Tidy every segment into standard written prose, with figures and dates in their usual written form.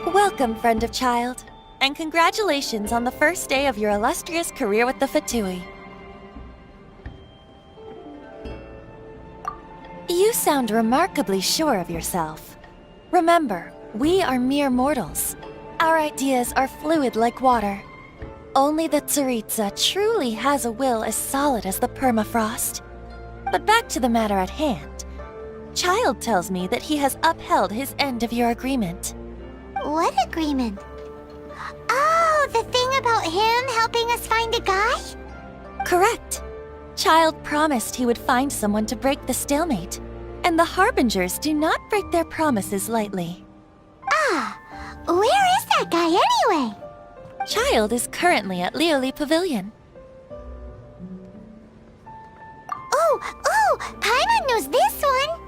Welcome, friend of child, and congratulations on the first day of your illustrious career with the Fatui. You sound remarkably sure of yourself. Remember, we are mere mortals. Our ideas are fluid like water. Only the Tsaritsa truly has a will as solid as the permafrost. But back to the matter at hand. Child tells me that he has upheld his end of your agreement. What agreement? Oh, the thing about him helping us find a guy? Correct. Child promised he would find someone to break the stalemate. And the Harbingers do not break their promises lightly. Ah, where is that guy anyway? Child is currently at Lioli Pavilion. Oh, Paimon knows this one!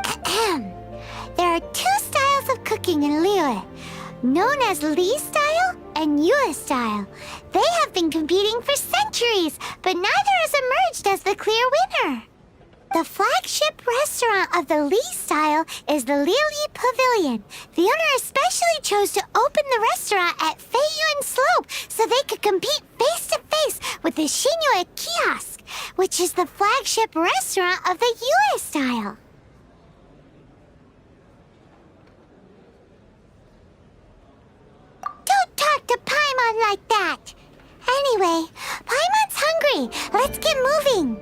Ahem. There are two styles of cooking in Liyue, known as Li style and Yue style. They have been competing for centuries, but neither has emerged as the clear winner. The flagship restaurant of the Li style is the Lioli Pavilion. The owner especially chose to open the restaurant at Feiyuan Slope so they could compete face-to-face with the Xinyue Kiosk, which is the flagship restaurant of the Yue style. Don't talk to Paimon like that! Anyway, Paimon's hungry. Let's get moving.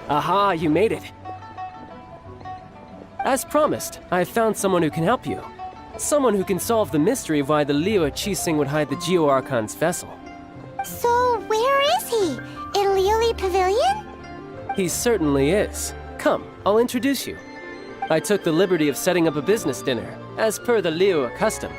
Aha, you made it. As promised, I have found someone who can help you. Someone who can solve the mystery of why the Liyue Qixing would hide the Geo-Archon's vessel. So, where is he? In Lioli Pavilion? He certainly is. Come, I'll introduce you. I took the liberty of setting up a business dinner, as per the Liyue custom.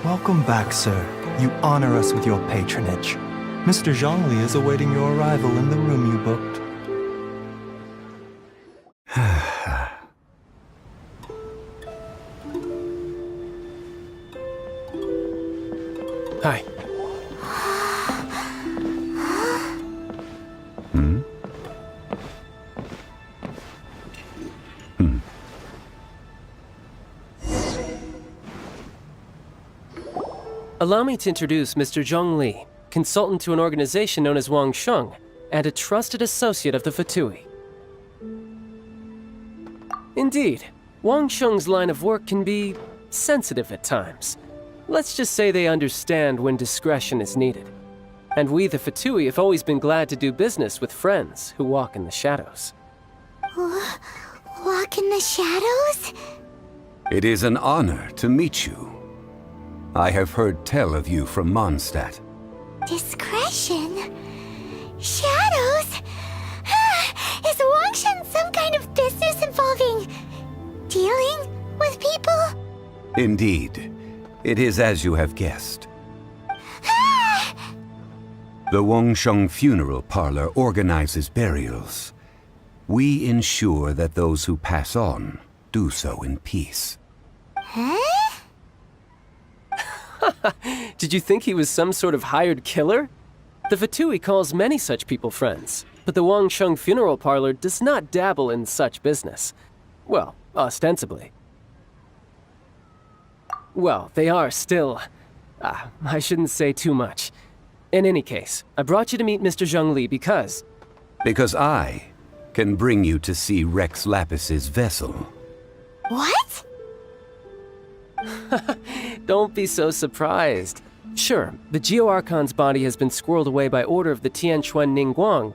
Welcome back, sir. You honor us with your patronage. Mr. Zhongli is awaiting your arrival in the room you booked. Hi. Allow me to introduce Mr. Zhongli, consultant to an organization known as Wangsheng, and a trusted associate of the Fatui. Indeed, Wangsheng's line of work can be sensitive at times. Let's just say they understand when discretion is needed. And we, the Fatui, have always been glad to do business with friends who walk in the shadows. Walk in the shadows? It is an honor to meet you. I have heard tell of you from Mondstadt. Discretion? Shadows? Is Wangsheng some kind of business involving dealing with people? Indeed. It is as you have guessed. The Wangsheng Funeral Parlor organizes burials. We ensure that those who pass on do so in peace. Huh? Did you think he was some sort of hired killer? The Fatui calls many such people friends, but the Wangsheng Funeral Parlor does not dabble in such business. Well, ostensibly. Well, they are still... I shouldn't say too much. In any case, I brought you to meet Mr. Zhongli because... Because I can bring you to see Rex Lapis's vessel. What? Don't be so surprised. Sure, the Geo-Archon's body has been squirreled away by order of the Tianquan Ningguang.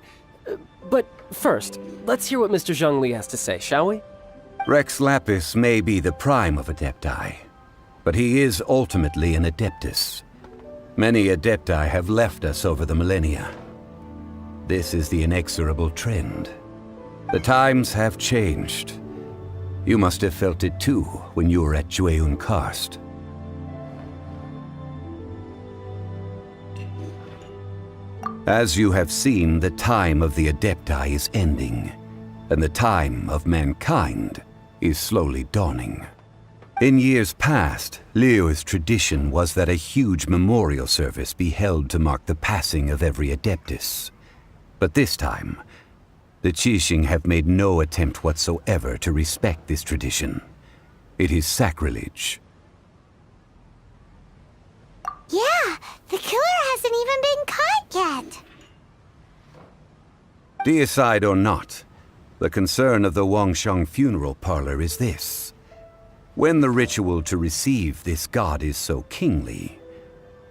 But first, let's hear what Mr. Zhongli has to say, shall we? Rex Lapis may be the prime of Adepti, but he is ultimately an Adeptus. Many Adepti have left us over the millennia. This is the inexorable trend. The times have changed. You must have felt it too when you were at Jueyun Karst. As you have seen, the time of the Adepti is ending, and the time of mankind is slowly dawning. In years past, Liyue's tradition was that a huge memorial service be held to mark the passing of every Adeptus. But this time, the Qixing have made no attempt whatsoever to respect this tradition. It is sacrilege. Yeah, the killer hasn't even been caught yet. Deicide or not, the concern of the Wangsheng funeral parlor is this. When the ritual to receive this god is so kingly,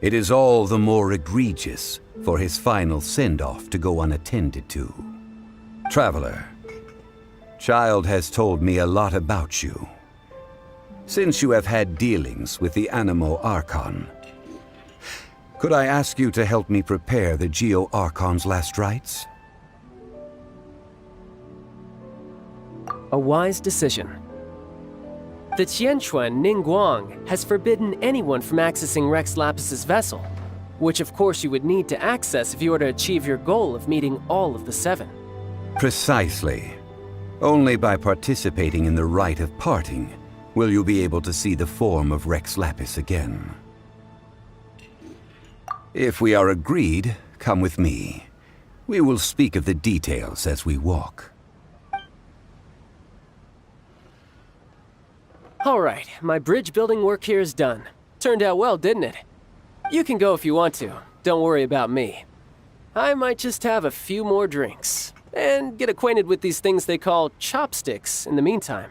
it is all the more egregious for his final send-off to go unattended to. Traveler, Child has told me a lot about you. Since you have had dealings with the Animo Archon, could I ask you to help me prepare the Geo Archon's last rites? A wise decision. The Qianquan Ningguang has forbidden anyone from accessing Rex Lapis's vessel, which of course you would need to access if you were to achieve your goal of meeting all of the 7. Precisely. Only by participating in the rite of parting will you be able to see the form of Rex Lapis again. If we are agreed, come with me. We will speak of the details as we walk. Alright, my bridge building work here is done. Turned out well, didn't it? You can go if you want to. Don't worry about me. I might just have a few more drinks, and get acquainted with these things they call chopsticks in the meantime.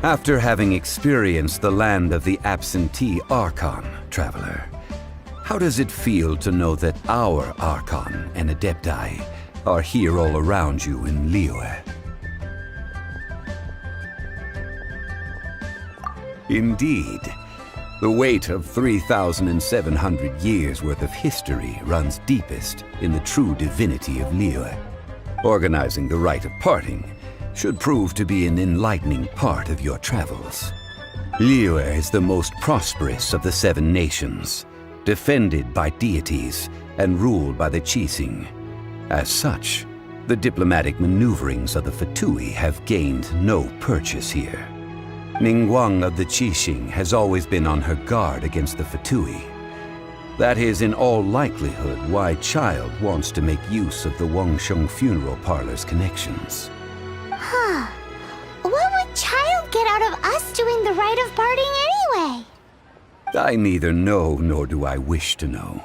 After having experienced the land of the absentee Archon, Traveler, how does it feel to know that our Archon and Adepti are here all around you in Liyue? Indeed, the weight of 3,700 years worth of history runs deepest in the true divinity of Liyue. Organizing the rite of parting should prove to be an enlightening part of your travels. Liyue is the most prosperous of the 7 nations, defended by deities and ruled by the Qixing. As such, the diplomatic maneuverings of the Fatui have gained no purchase here. Ningguang of the Qixing has always been on her guard against the Fatui. That is in all likelihood why Child wants to make use of the Wangsheng funeral parlor's connections. Huh. What would Child get out of us doing the rite of parting anyway? I neither know nor do I wish to know.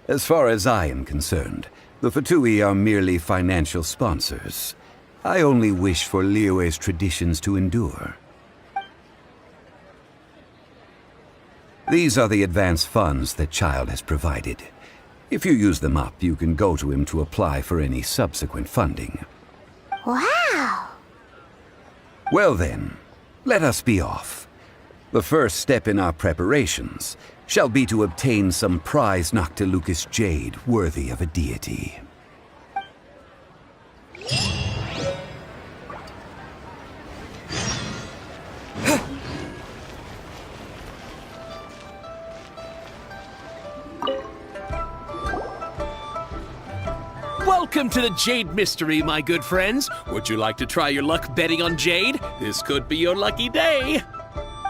As far as I am concerned, the Fatui are merely financial sponsors. I only wish for Liyue's traditions to endure. These are the advance funds that Child has provided. If you use them up, you can go to him to apply for any subsequent funding. Wow! Well then, let us be off. The first step in our preparations shall be to obtain some prized Noctilucous jade worthy of a deity. Welcome to the Jade Mystery, my good friends. Would you like to try your luck betting on Jade? This could be your lucky day.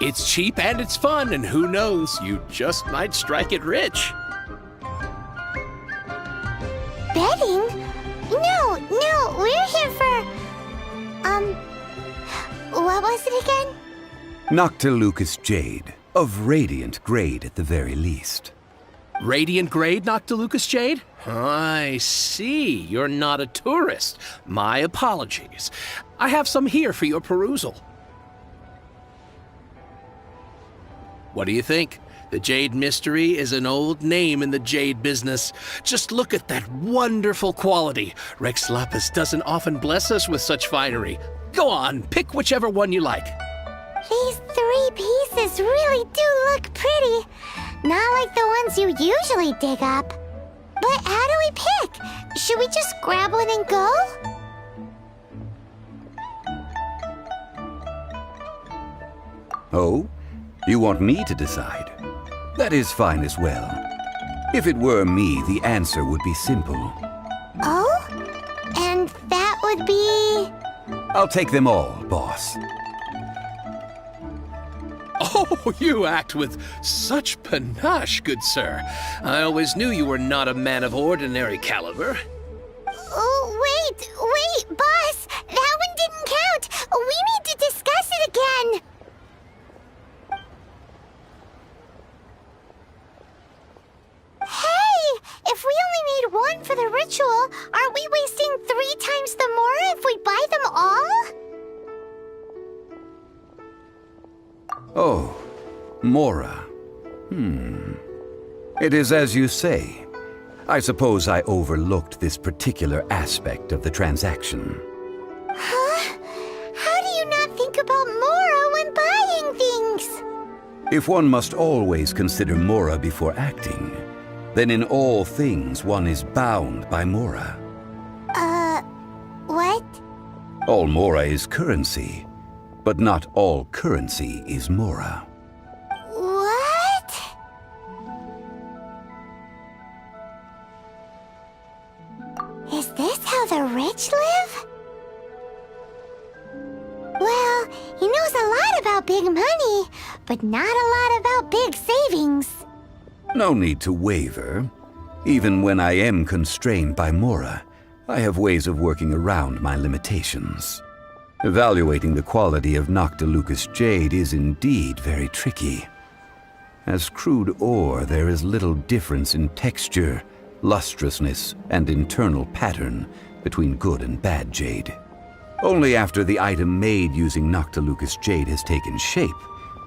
It's cheap and it's fun, and who knows, you just might strike it rich. Betting? No, we're here for... what was it again? Noctilucous jade, of radiant grade at the very least. Radiant grade Noctilucous jade? I see. You're not a tourist. My apologies. I have some here for your perusal. What do you think? The Jade Mystery is an old name in the jade business. Just look at that wonderful quality. Rex Lapis doesn't often bless us with such finery. Go on, pick whichever one you like. These 3 pieces really do look pretty. Not like the ones you usually dig up. But how do we pick? Should we just grab one and go? Oh? You want me to decide? That is fine as well. If it were me, the answer would be simple. Oh? And that would be... I'll take them all, boss. Oh, you act with such panache, good sir. I always knew you were not a man of ordinary caliber. Oh, wait, boss! That one didn't count! We need to discuss it again! Hey! If we only need one for the ritual, aren't we wasting 3 times the Mora if we buy them all? Oh, Mora. It is as you say. I suppose I overlooked this particular aspect of the transaction. Huh? How do you not think about Mora when buying things? If one must always consider Mora before acting, then in all things one is bound by Mora. What? All Mora is currency, but not all currency is Mora. What? Is this how the rich live? Well, he knows a lot about big money, but not a lot about big savings. No need to waver. Even when I am constrained by Mora, I have ways of working around my limitations. Evaluating the quality of Noctilucous jade is indeed very tricky. As crude ore, there is little difference in texture, lustrousness, and internal pattern between good and bad jade. Only after the item made using Noctilucous jade has taken shape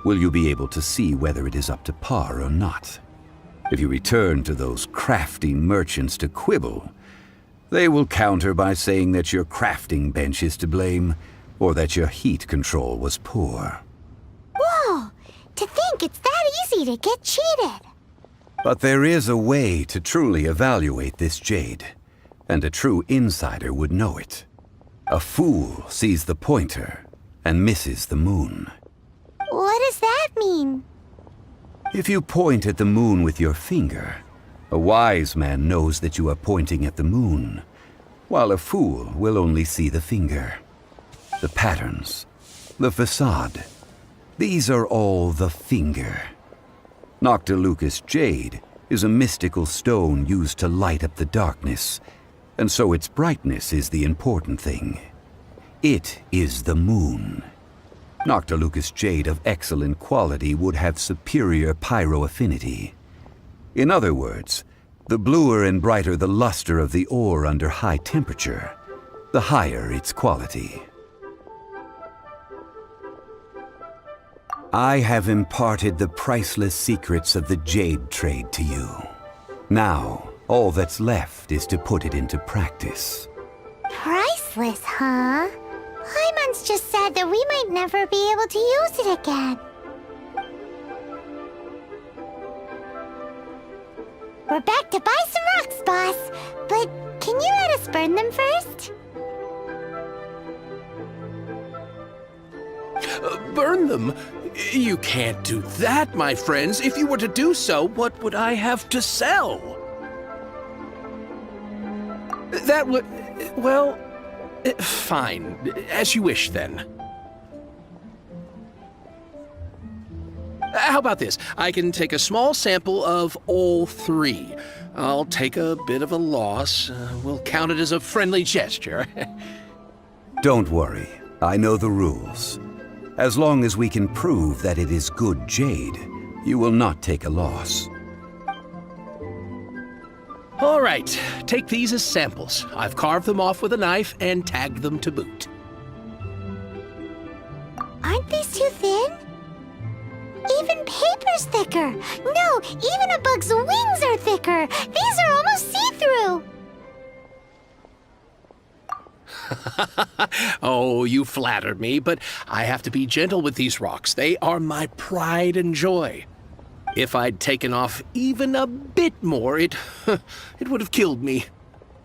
will you be able to see whether it is up to par or not. If you return to those crafty merchants to quibble, they will counter by saying that your crafting bench is to blame, or that your heat control was poor. Whoa! To think it's that easy to get cheated! But there is a way to truly evaluate this jade, and a true insider would know it. A fool sees the pointer and misses the moon. What does that mean? If you point at the moon with your finger, a wise man knows that you are pointing at the moon, while a fool will only see the finger. The patterns, the facade, these are all the finger. Noctilucous jade is a mystical stone used to light up the darkness, and so its brightness is the important thing. It is the moon. Noctilucous jade of excellent quality would have superior pyroaffinity. In other words, the bluer and brighter the luster of the ore under high temperature, the higher its quality. I have imparted the priceless secrets of the jade trade to you. Now, all that's left is to put it into practice. Priceless, huh? Hyman's just said that we might never be able to use it again. We're back to buy some rocks, boss. But can you let us burn them first? Burn them? You can't do that, my friends. If you were to do so, what would I have to sell? That would... well... fine. As you wish, then. How about this? I can take a small sample of all 3. I'll take a bit of a loss. We'll count it as a friendly gesture. Don't worry, I know the rules. As long as we can prove that it is good jade, you will not take a loss. All right, take these as samples. I've carved them off with a knife and tagged them to boot. Aren't these too thin? Even paper's thicker. No, even a bug's wings are thicker. These are almost see-through. Oh, you flattered me, but I have to be gentle with these rocks. They are my pride and joy. If I'd taken off even a bit more, it would have killed me.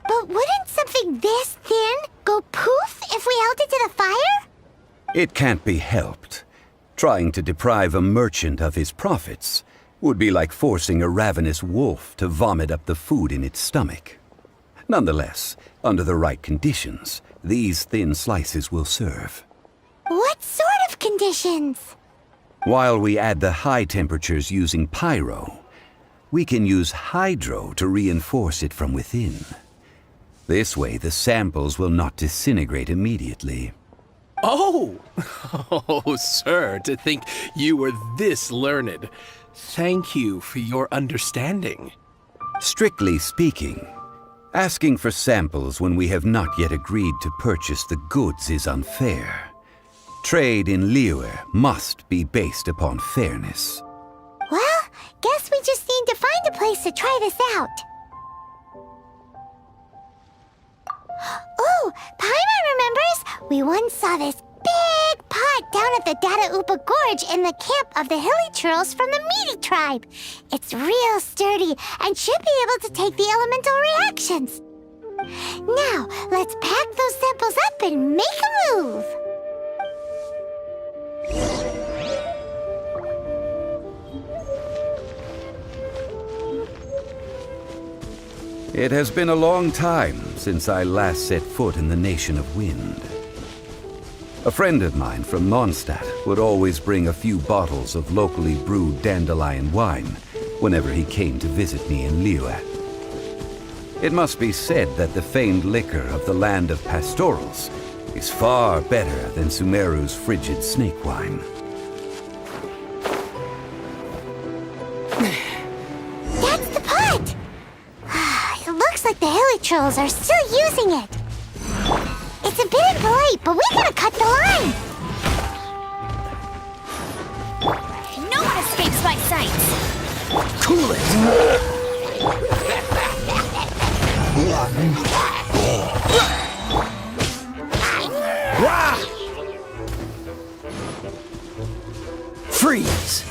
But wouldn't something this thin go poof if we held it to the fire? It can't be helped. Trying to deprive a merchant of his profits would be like forcing a ravenous wolf to vomit up the food in its stomach. Nonetheless, under the right conditions, these thin slices will serve. What sort of conditions? While we add the high temperatures using pyro, we can use hydro to reinforce it from within. This way, the samples will not disintegrate immediately. Oh! Oh, sir, to think you were this learned. Thank you for your understanding. Strictly speaking, asking for samples when we have not yet agreed to purchase the goods is unfair. Trade in Liyue must be based upon fairness. Well, guess we just need to find a place to try this out. Oh, Paimon remembers! We once saw this big pot down at the Data Upa Gorge in the camp of the hilly churls from the Meaty tribe. It's real sturdy and should be able to take the elemental reactions. Now, let's pack those samples up and make a move. It has been a long time since I last set foot in the Nation of Wind. A friend of mine from Mondstadt would always bring a few bottles of locally brewed dandelion wine whenever he came to visit me in Liyue. It must be said that the famed liquor of the land of pastorals is far better than Sumeru's frigid snake wine. That's the pot! It looks like the hilly trolls are still using it. It's a bit impolite, but we gotta cut the line. No one escapes my sight! Cool it! Freeze!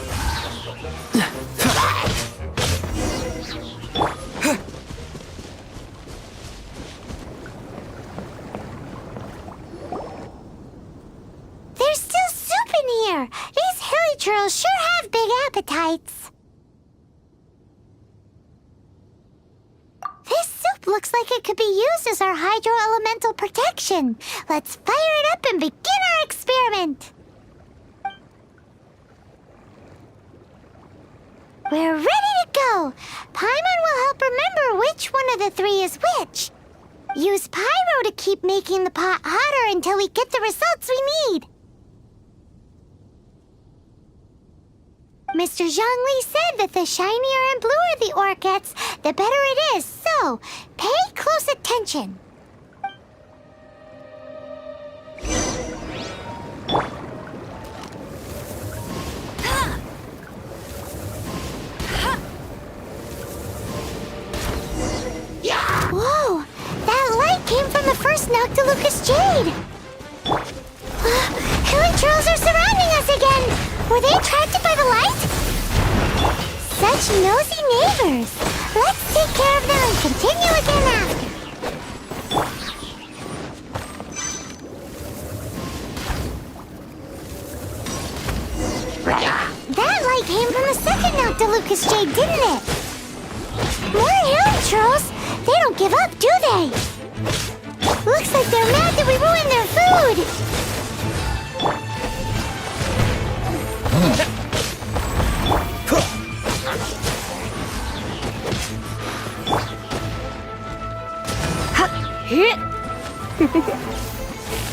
There's still soup in here. These hilly churls sure have big appetites. This soup looks like it could be used as our hydro-elemental protection. Let's fire it up and begin our experiment. We're ready to go. Paimon will help remember which one of the three is which. Use pyro to keep making the pot hotter until we get the results we need. Mr. Zhongli said that the shinier and bluer the ore gets, the better it is, so pay close attention. Whoa! That light came from the first Noctilucous Jade! Hilly trolls are surrounding us again! Were they attracted by the light? Such nosy neighbors! Let's take care of them and continue again after. That light came from the second Noctilucous Jade, didn't it? More hilly trolls! They don't give up, do they? Looks like they're mad that we ruined their food!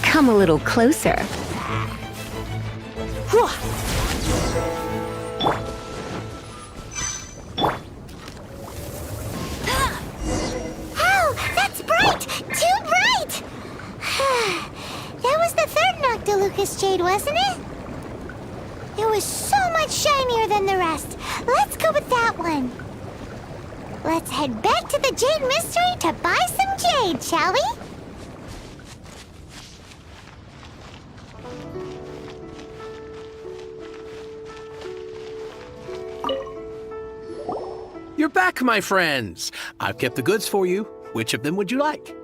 Come a little closer. Noctilucous Jade, wasn't it? It was so much shinier than the rest. Let's go with that one. Let's head back to the Jade Mystery to buy some jade, shall we? You're back, my friends. I've kept the goods for you. Which of them would you like?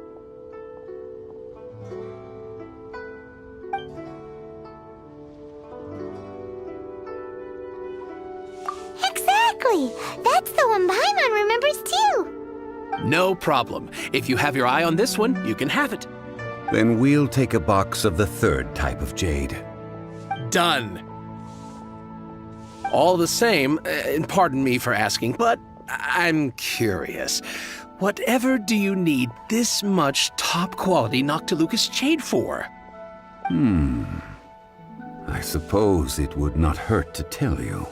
Exactly! That's the one Paimon remembers too! No problem. If you have your eye on this one, you can have it. Then we'll take a box of the third type of jade. Done. All the same, and pardon me for asking, but I'm curious. Whatever do you need this much top-quality Noctilucous jade for? I suppose it would not hurt to tell you.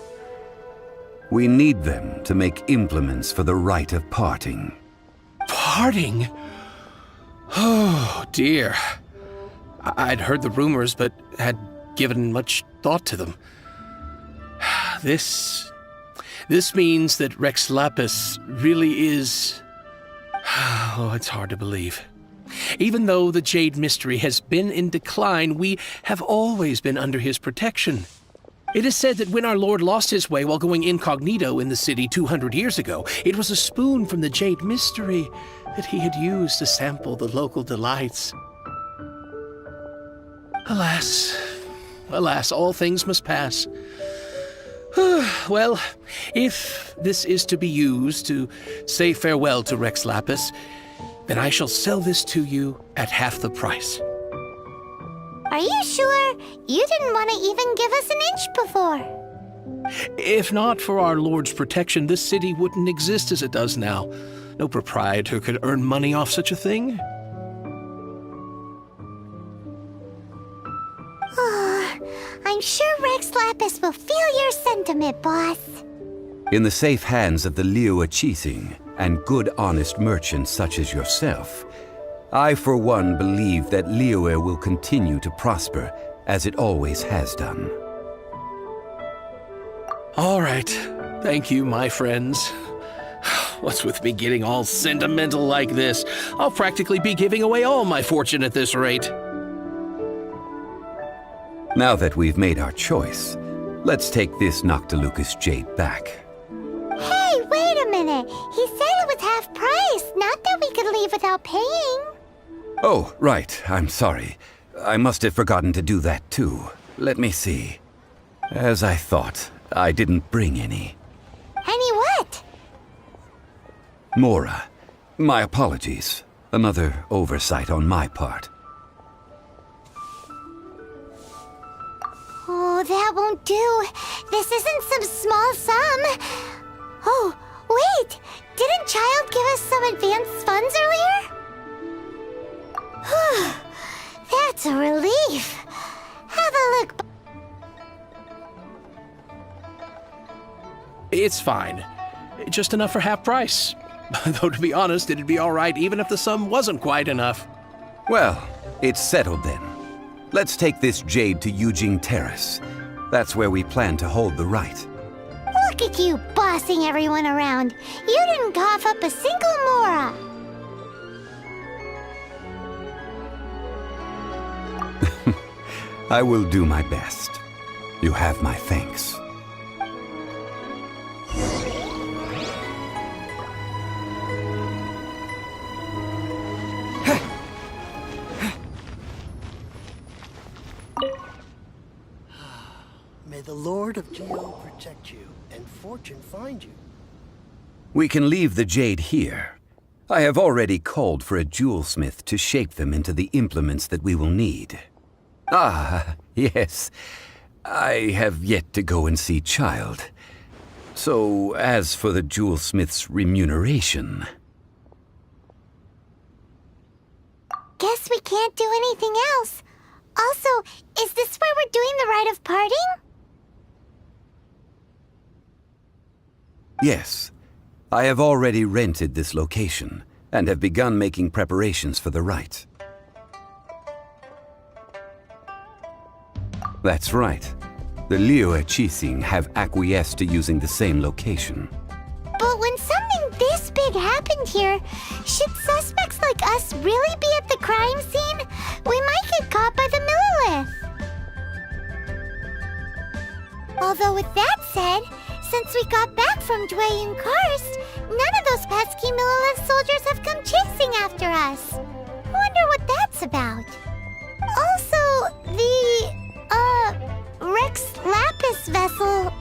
We need them to make implements for the rite of parting. Parting? Oh, dear. I'd heard the rumors, but had given much thought to them. This means that Rex Lapis really is... Oh, it's hard to believe. Even though the Jade Mystery has been in decline, we have always been under his protection. It is said that when our Lord lost his way while going incognito in the city 200 years ago, it was a spoon from the Jade Mystery that he had used to sample the local delights. Alas, alas, all things must pass. Well, if this is to be used to say farewell to Rex Lapis, then I shall sell this to you at half the price. Are you sure? You didn't want to even give us an inch before. If not for our Lord's protection, this city wouldn't exist as it does now. No proprietor could earn money off such a thing. I'm sure Rex Lapis will feel your sentiment, boss. In the safe hands of the Liu Chising and good honest merchants such as yourself, I for one believe that Liyue will continue to prosper as it always has done. All right. Thank you, my friends. What's with me getting all sentimental like this? I'll practically be giving away all my fortune at this rate. Now that we've made our choice, let's take this Noctilucous jade back. Hey, wait a minute. He said it was half price, not that we could leave without paying. Oh, right. I'm sorry. I must have forgotten to do that too. Let me see. As I thought, I didn't bring any. Any what? Mora, my apologies. Another oversight on my part. Oh, that won't do. This isn't some small sum. Oh, wait! Didn't Child give us some advanced funds earlier? That's a relief. Have a look. It's fine. Just enough for half price. Though, to be honest, it'd be all right even if the sum wasn't quite enough. Well, it's settled then. Let's take this jade to Yujing Terrace. That's where we plan to hold the rite. Look at you bossing everyone around. You didn't cough up a single mora. I will do my best. You have my thanks. May the Lord of Geo protect you and fortune find you. We can leave the jade here. I have already called for a jewelsmith to shape them into the implements that we will need. Ah, yes. I have yet to go and see Child. So, as for the jewelsmith's remuneration... Guess we can't do anything else. Also, is this where we're doing the rite of parting? Yes. I have already rented this location, and have begun making preparations for the rite. That's right. The Liu Chising have acquiesced to using the same location. But when something this big happened here, should suspects like us really be at the crime scene? We might get caught by the Millilith. Although with that said, since we got back from Dwayne Karst, boss. Wonder what that's about. Also, the, Rex Lapis vessel.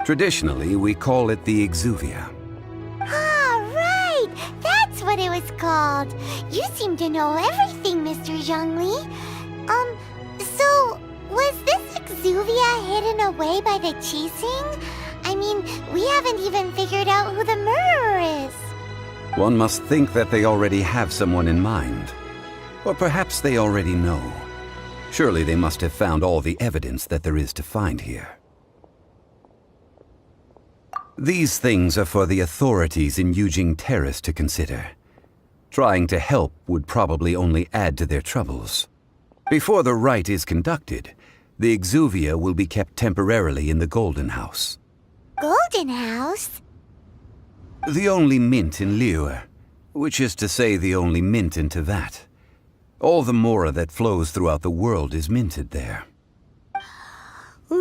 Traditionally, we call it the Exuvia. Ah, right! That's what it was called. You seem to know everything, Mr. Zhongli. So, was this Exuvia hidden away by the Qixing? I mean, we haven't even figured out who the murderer is. One must think that they already have someone in mind. Or perhaps they already know. Surely they must have found all the evidence that there is to find here. These things are for the authorities in Yujing Terrace to consider. Trying to help would probably only add to their troubles. Before the rite is conducted, the Exuvia will be kept temporarily in the Golden House. Golden House? The only mint in Liyue, which is to say the only mint in Tevat. All the mora that flows throughout the world is minted there. Wow!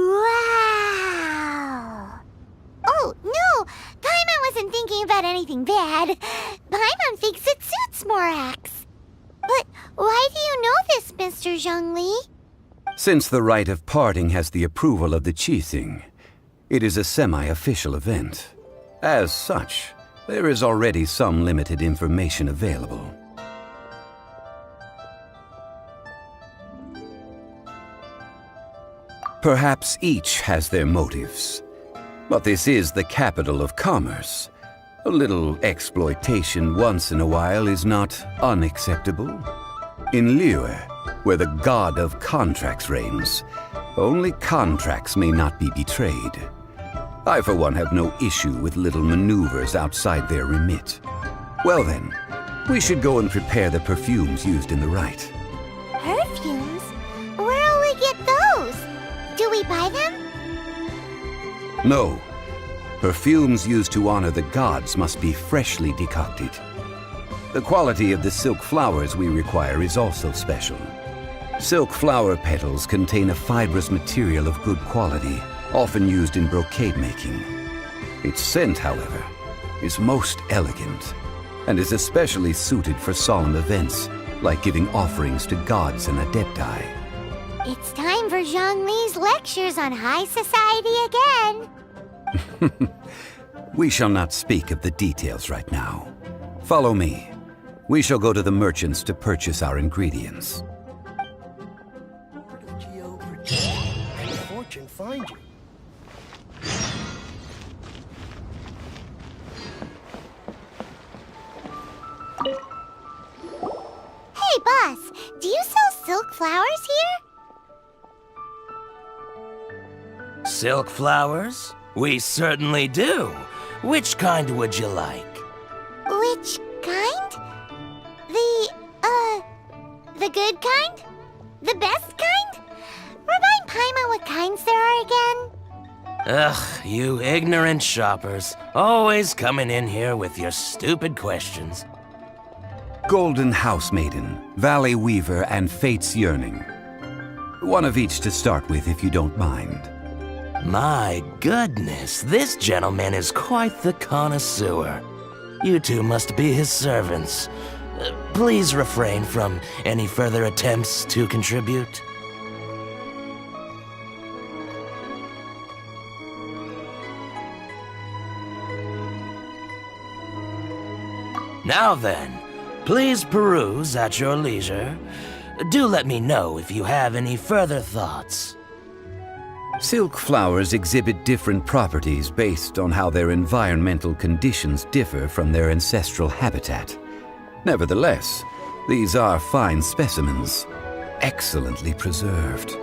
Oh, no! Paimon wasn't thinking about anything bad. Paimon thinks it suits Morax. But why do you know this, Mr. Zhongli? Since the rite of parting has the approval of the Qixing, it is a semi-official event. As such, there is already some limited information available. Perhaps each has their motives. But this is the capital of commerce. A little exploitation once in a while is not unacceptable. In Liyue, where the god of contracts reigns, only contracts may not be betrayed. I, for one, have no issue with little maneuvers outside their remit. Well then, we should go and prepare the perfumes used in the rite. Perfumes? Where'll we get those? Do we buy them? No. Perfumes used to honor the gods must be freshly decocted. The quality of the silk flowers we require is also special. Silk flower petals contain a fibrous material of good quality, often used in brocade making. Its scent, however, is most elegant, and is especially suited for solemn events, like giving offerings to gods and adepti. It's time for Zhongli's lectures on high society again. We shall not speak of the details right now. Follow me. We shall go to the merchants to purchase our ingredients. Geo protect you, and fortune find you. Hey, boss, do you sell silk flowers here? Silk flowers? We certainly do. Which kind would you like? Which kind? The good kind? The best kind? Remind Paimon what kinds there are again? Ugh, you ignorant shoppers. Always coming in here with your stupid questions. Golden House Maiden, Valley Weaver, and Fate's Yearning. One of each to start with, if you don't mind. My goodness, this gentleman is quite the connoisseur. You two must be his servants. Please refrain from any further attempts to contribute. Now then, please peruse at your leisure. Do let me know if you have any further thoughts. Silk flowers exhibit different properties based on how their environmental conditions differ from their ancestral habitat. Nevertheless, these are fine specimens, excellently preserved.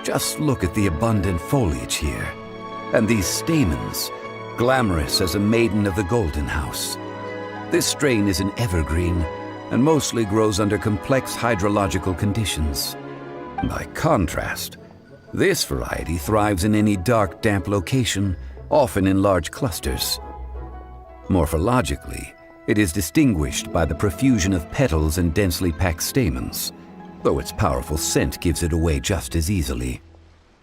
Just look at the abundant foliage here, and these stamens, glamorous as a maiden of the Golden House. This strain is an evergreen, and mostly grows under complex hydrological conditions. By contrast, this variety thrives in any dark, damp location, often in large clusters. Morphologically, it is distinguished by the profusion of petals and densely packed stamens, though its powerful scent gives it away just as easily.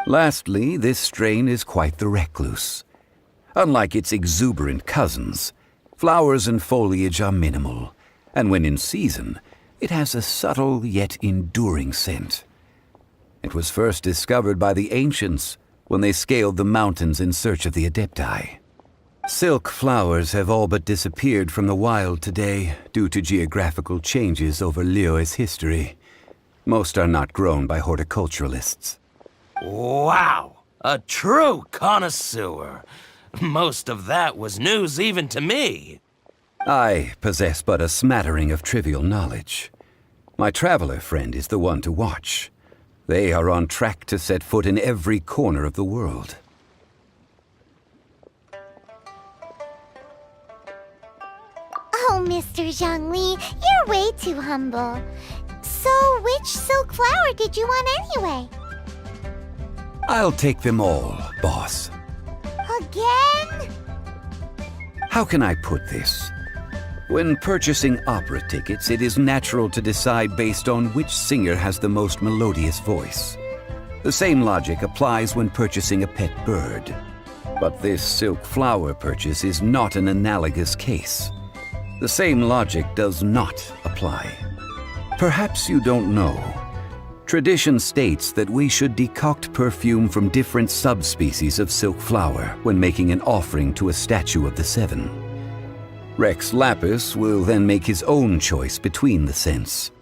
Lastly, this strain is quite the recluse. Unlike its exuberant cousins, Flowers and foliage are minimal, and when in season, it has a subtle yet enduring scent. It was first discovered by the ancients when they scaled the mountains in search of the Adepti. Silk flowers have all but disappeared from the wild today due to geographical changes over Liyue's history. Most are not grown by horticulturalists. Wow! A true connoisseur. Most of that was news even to me. I possess but a smattering of trivial knowledge. My traveler friend is the one to watch. They are on track to set foot in every corner of the world. Oh, Mr. Zhongli, you're way too humble. So, which silk flower did you want anyway? I'll take them all, boss. Again? How can I put this? When purchasing opera tickets, it is natural to decide based on which singer has the most melodious voice. The same logic applies when purchasing a pet bird. But this silk flower purchase is not an analogous case. The same logic does not apply. Perhaps you don't know. Tradition states that we should decoct perfume from different subspecies of silk flower when making an offering to a statue of the seven. Rex Lapis will then make his own choice between the scents.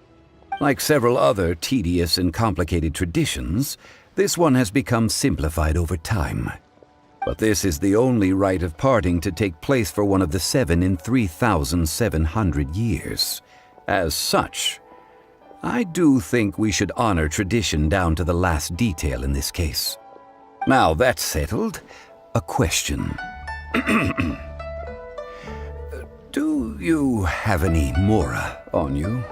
Like several other tedious and complicated traditions, this one has become simplified over time. But this is the only rite of parting to take place for one of the seven in 3,700 years. As such, I do think we should honor tradition down to the last detail in this case. Now that's settled, a question. Do you have any mora on you?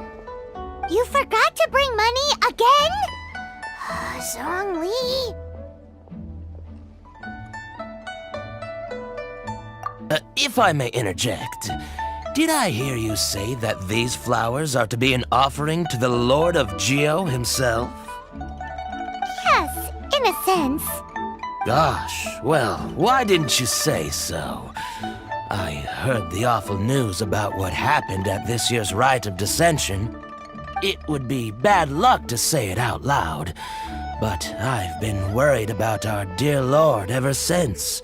You forgot to bring money again? Zhongli. If I may interject, did I hear you say that these flowers are to be an offering to the Lord of Geo himself? Yes, in a sense. Gosh, well, why didn't you say so? I heard the awful news about what happened at this year's Rite of Dissension. It would be bad luck to say it out loud, but I've been worried about our dear Lord ever since.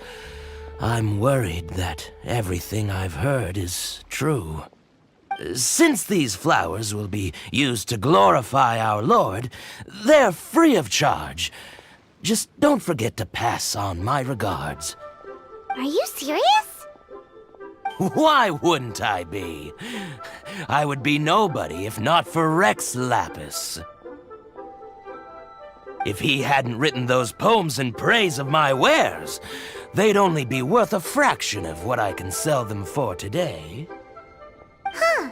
I'm worried that everything I've heard is true. Since these flowers will be used to glorify our Lord, they're free of charge. Just don't forget to pass on my regards. Are you serious? Why wouldn't I be? I would be nobody if not for Rex Lapis. If he hadn't written those poems in praise of my wares, they'd only be worth a fraction of what I can sell them for today. Huh.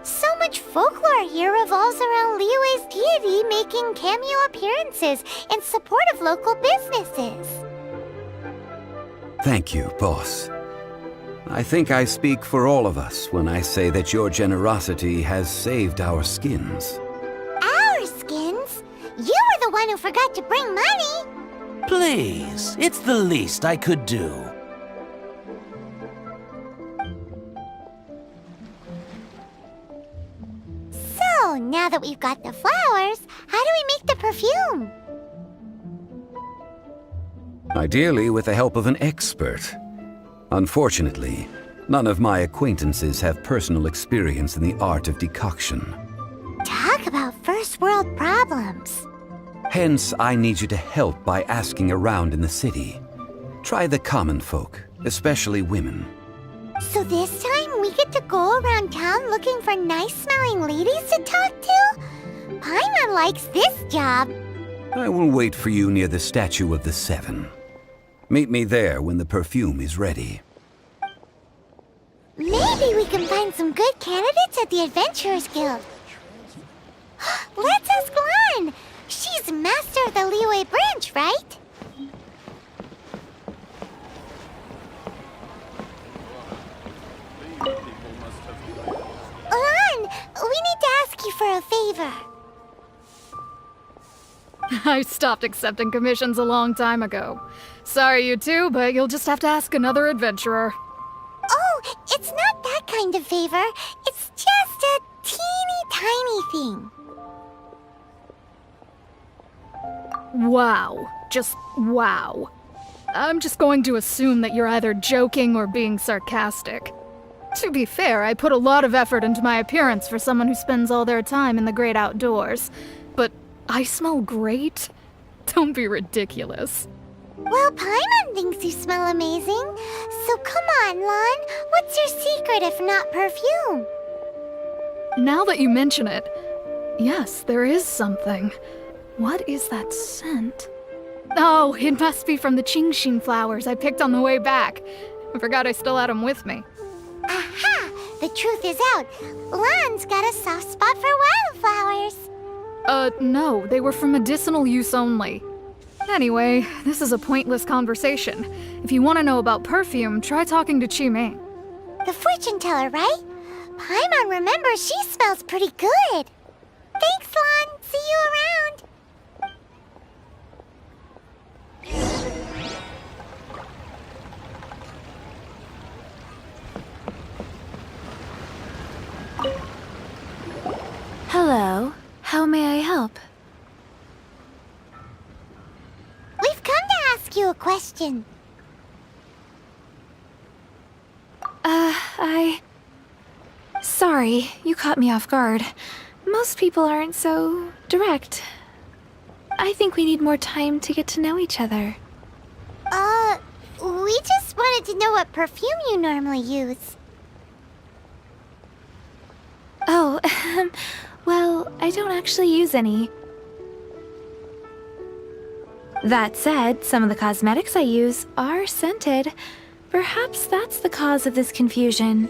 So much folklore here revolves around Liyue's deity making cameo appearances in support of local businesses. Thank you, boss. I think I speak for all of us when I say that your generosity has saved our skins. Our skins? You were the one who forgot to bring money. Please, it's the least I could do. So, now that we've got the flowers, how do we make the perfume? Ideally with the help of an expert. Unfortunately, none of my acquaintances have personal experience in the art of decoction. Talk about first world problems. Hence, I need you to help by asking around in the city. Try the common folk, especially women. So this time we get to go around town looking for nice-smelling ladies to talk to? Paimon likes this job. I will wait for you near the statue of the Seven. Meet me there when the perfume is ready. Maybe we can find some good candidates at the Adventurers Guild. Let's ask Lan. She's master of the Liyue branch, right? Lan, we need to ask you for a favor. I stopped accepting commissions a long time ago. Sorry, you two, but you'll just have to ask another adventurer. Oh, it's not that kind of favor. It's just a teeny tiny thing. Wow. Just wow. I'm just going to assume that you're either joking or being sarcastic. To be fair, I put a lot of effort into my appearance for someone who spends all their time in the great outdoors. But I smell great? Don't be ridiculous. Well, Paimon thinks you smell amazing. So come on, Lon. What's your secret if not perfume? Now that you mention it, yes, there is something. What is that scent? Oh, it must be from the Qingxin flowers I picked on the way back. I forgot I still had them with me. Aha! The truth is out. Lon's got a soft spot for wildflowers. No, they were for medicinal use only. Anyway, this is a pointless conversation. If you want to know about perfume, try talking to Qiming. The fortune teller, right? Paimon remembers she smells pretty good. Thanks, Lon. See you around. Hello. How may I help? We've come to ask you a question. Sorry, you caught me off guard. Most people aren't so direct. I think we need more time to get to know each other. We just wanted to know what perfume you normally use. Oh, well, I don't actually use any. That said, some of the cosmetics I use are scented. Perhaps that's the cause of this confusion.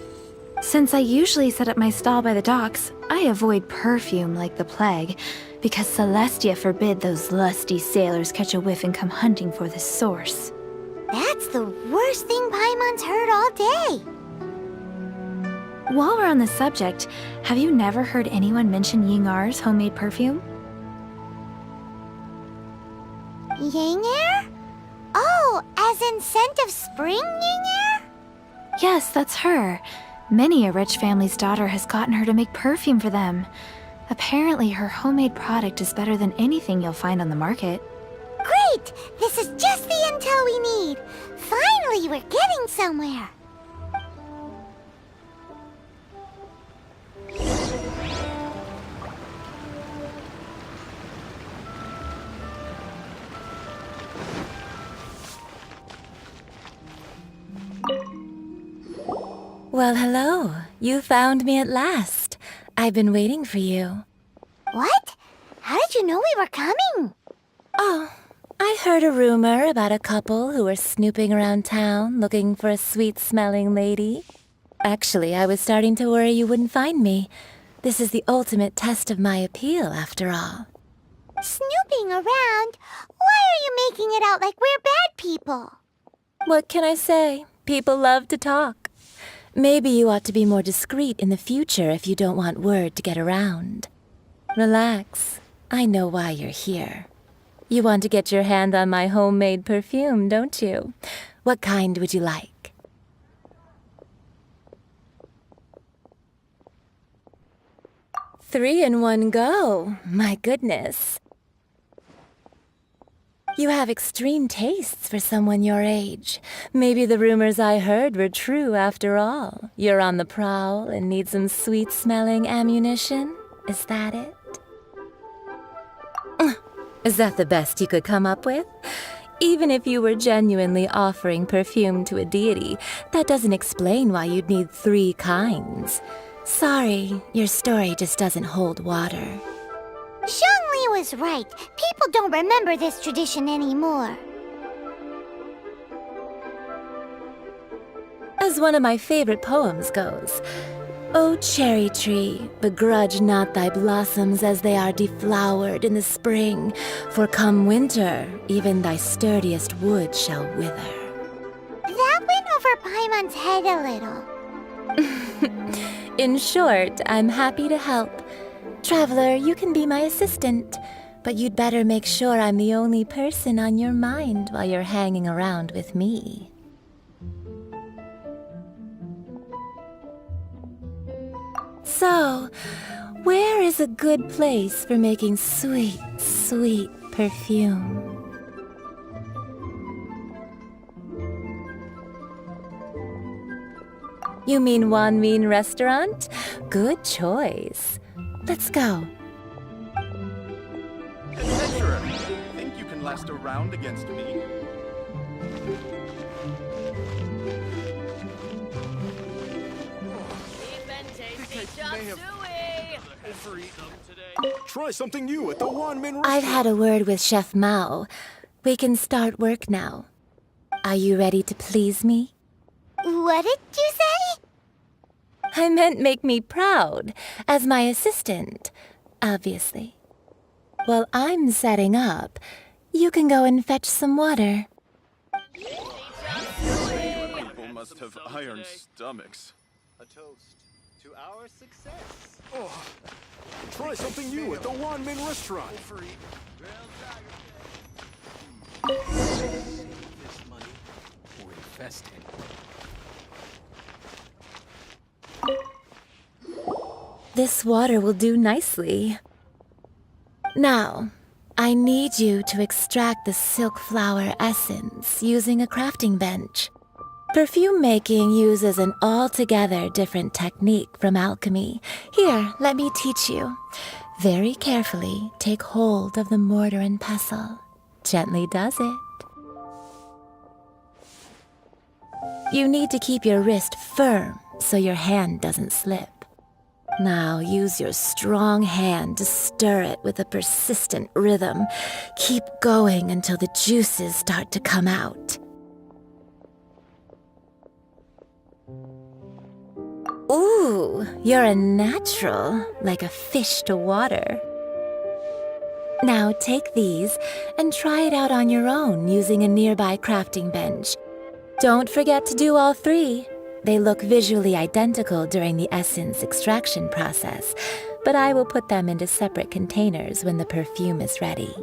Since I usually set up my stall by the docks, I avoid perfume like the plague, because Celestia forbid those lusty sailors catch a whiff and come hunting for the source. That's the worst thing Paimon's heard all day. While we're on the subject, have you never heard anyone mention Yingar's homemade perfume? Yingar? Oh, as in scent of spring, Yingar? Yes, that's her. Many a rich family's daughter has gotten her to make perfume for them. Apparently, her homemade product is better than anything you'll find on the market. Great! This is just the intel we need. Finally, we're getting somewhere. Well, hello. You found me at last. I've been waiting for you. What? How did you know we were coming? Oh, I heard a rumor about a couple who were snooping around town looking for a sweet-smelling lady. Actually, I was starting to worry you wouldn't find me. This is the ultimate test of my appeal, after all. Snooping around? Why are you making it out like we're bad people? What can I say? People love to talk. Maybe you ought to be more discreet in the future if you don't want word to get around. Relax. I know why you're here. You want to get your hand on my homemade perfume, don't you? What kind would you like? 3 in one go. My goodness. You have extreme tastes for someone your age. Maybe the rumors I heard were true after all. You're on the prowl and need some sweet-smelling ammunition? Is that it? Is that the best you could come up with? Even if you were genuinely offering perfume to a deity, that doesn't explain why you'd need 3 kinds. Sorry, your story just doesn't hold water. Zhongli was right. People don't remember this tradition anymore. As one of my favorite poems goes, O cherry tree, begrudge not thy blossoms as they are deflowered in the spring, for come winter, even thy sturdiest wood shall wither. That went over Paimon's head a little. In short, I'm happy to help. Traveler, you can be my assistant, but you'd better make sure I'm the only person on your mind while you're hanging around with me. So, where is a good place for making sweet, sweet perfume? You mean Wanmin restaurant? Good choice. Let's go. Adventurer, think you can last a round against me? Try something new at the Wanmin restaurant. I've had a word with Chef Mao. We can start work now. Are you ready to please me? What did you say? I meant make me proud, as my assistant, obviously. While I'm setting up, you can go and fetch some water. People must have iron stomachs. A toast to our success. Oh, try something new at the Wanmin restaurant. This money or invest it. This water will do nicely. Now, I need you to extract the silk flower essence using a crafting bench. Perfume making uses an altogether different technique from alchemy. Here, let me teach you. Very carefully, take hold of the mortar and pestle. Gently does it. You need to keep your wrist firm so your hand doesn't slip. Now use your strong hand to stir it with a persistent rhythm. Keep going until the juices start to come out. Ooh, you're a natural, like a fish to water. Now take these and try it out on your own using a nearby crafting bench. Don't forget to do all three. They look visually identical during the essence extraction process, but I will put them into separate containers when the perfume is ready.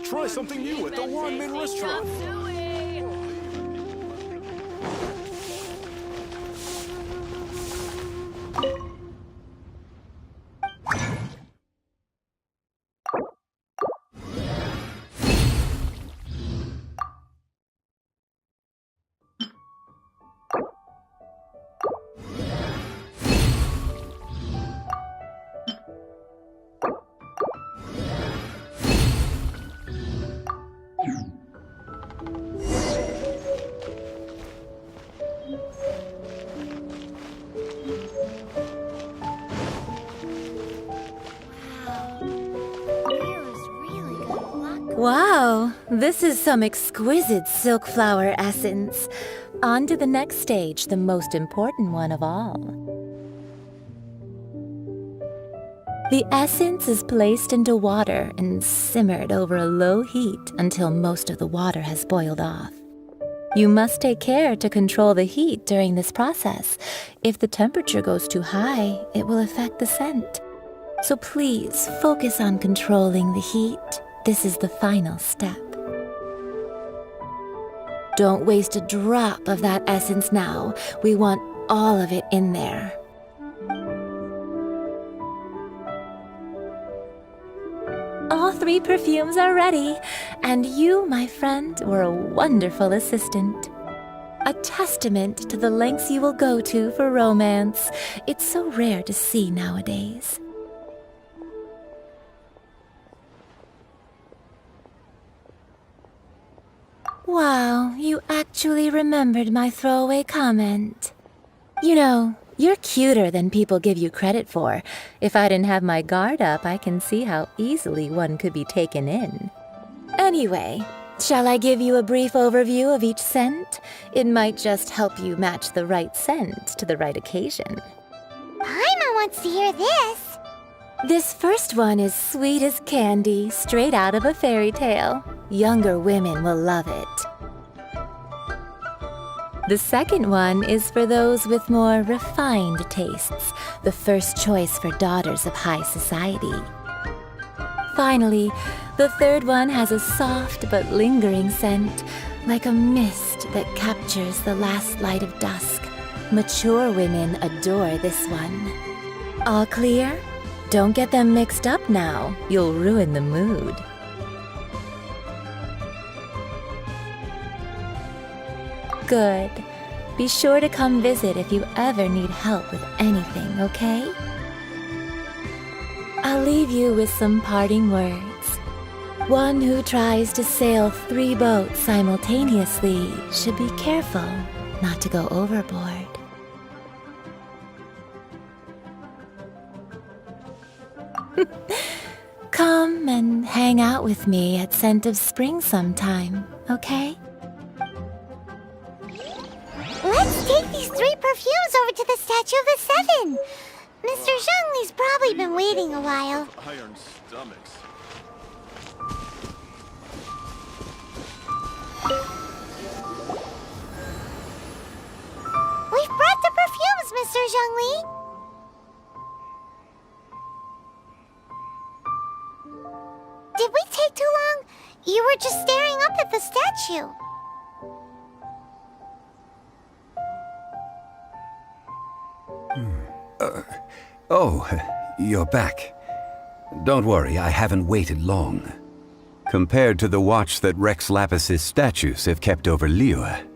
Try something new at the Wanmin restaurant. Wow, this is some exquisite silk flower essence. On to the next stage, the most important one of all. The essence is placed into water and simmered over a low heat until most of the water has boiled off. You must take care to control the heat during this process. If the temperature goes too high, it will affect the scent. So please focus on controlling the heat. This is the final step. Don't waste a drop of that essence now. We want all of it in there. All three perfumes are ready, and you, my friend, were a wonderful assistant. A testament to the lengths you will go to for romance. It's so rare to see nowadays. Wow, you actually remembered my throwaway comment. You know, you're cuter than people give you credit for. If I didn't have my guard up, I can see how easily one could be taken in. Anyway, shall I give you a brief overview of each scent? It might just help you match the right scent to the right occasion. Paimon wants to hear this. This first one is sweet as candy, straight out of a fairy tale. Younger women will love it. The second one is for those with more refined tastes, the first choice for daughters of high society. Finally, the third one has a soft but lingering scent, like a mist that captures the last light of dusk. Mature women adore this one. All clear? Don't get them mixed up now. You'll ruin the mood. Good. Be sure to come visit if you ever need help with anything, okay? I'll leave you with some parting words. One who tries to sail 3 boats simultaneously should be careful not to go overboard. Come and hang out with me at Scent of Spring sometime, okay? Let's take these 3 perfumes over to the Statue of the Seven. Mr. Zhongli's probably been waiting a while. Iron stomachs. We've brought the perfumes, Mr. Zhongli. Did we take too long? You were just staring up at the statue. Oh, you're back. Don't worry, I haven't waited long. Compared to the watch that Rex Lapis's statues have kept over Liyue,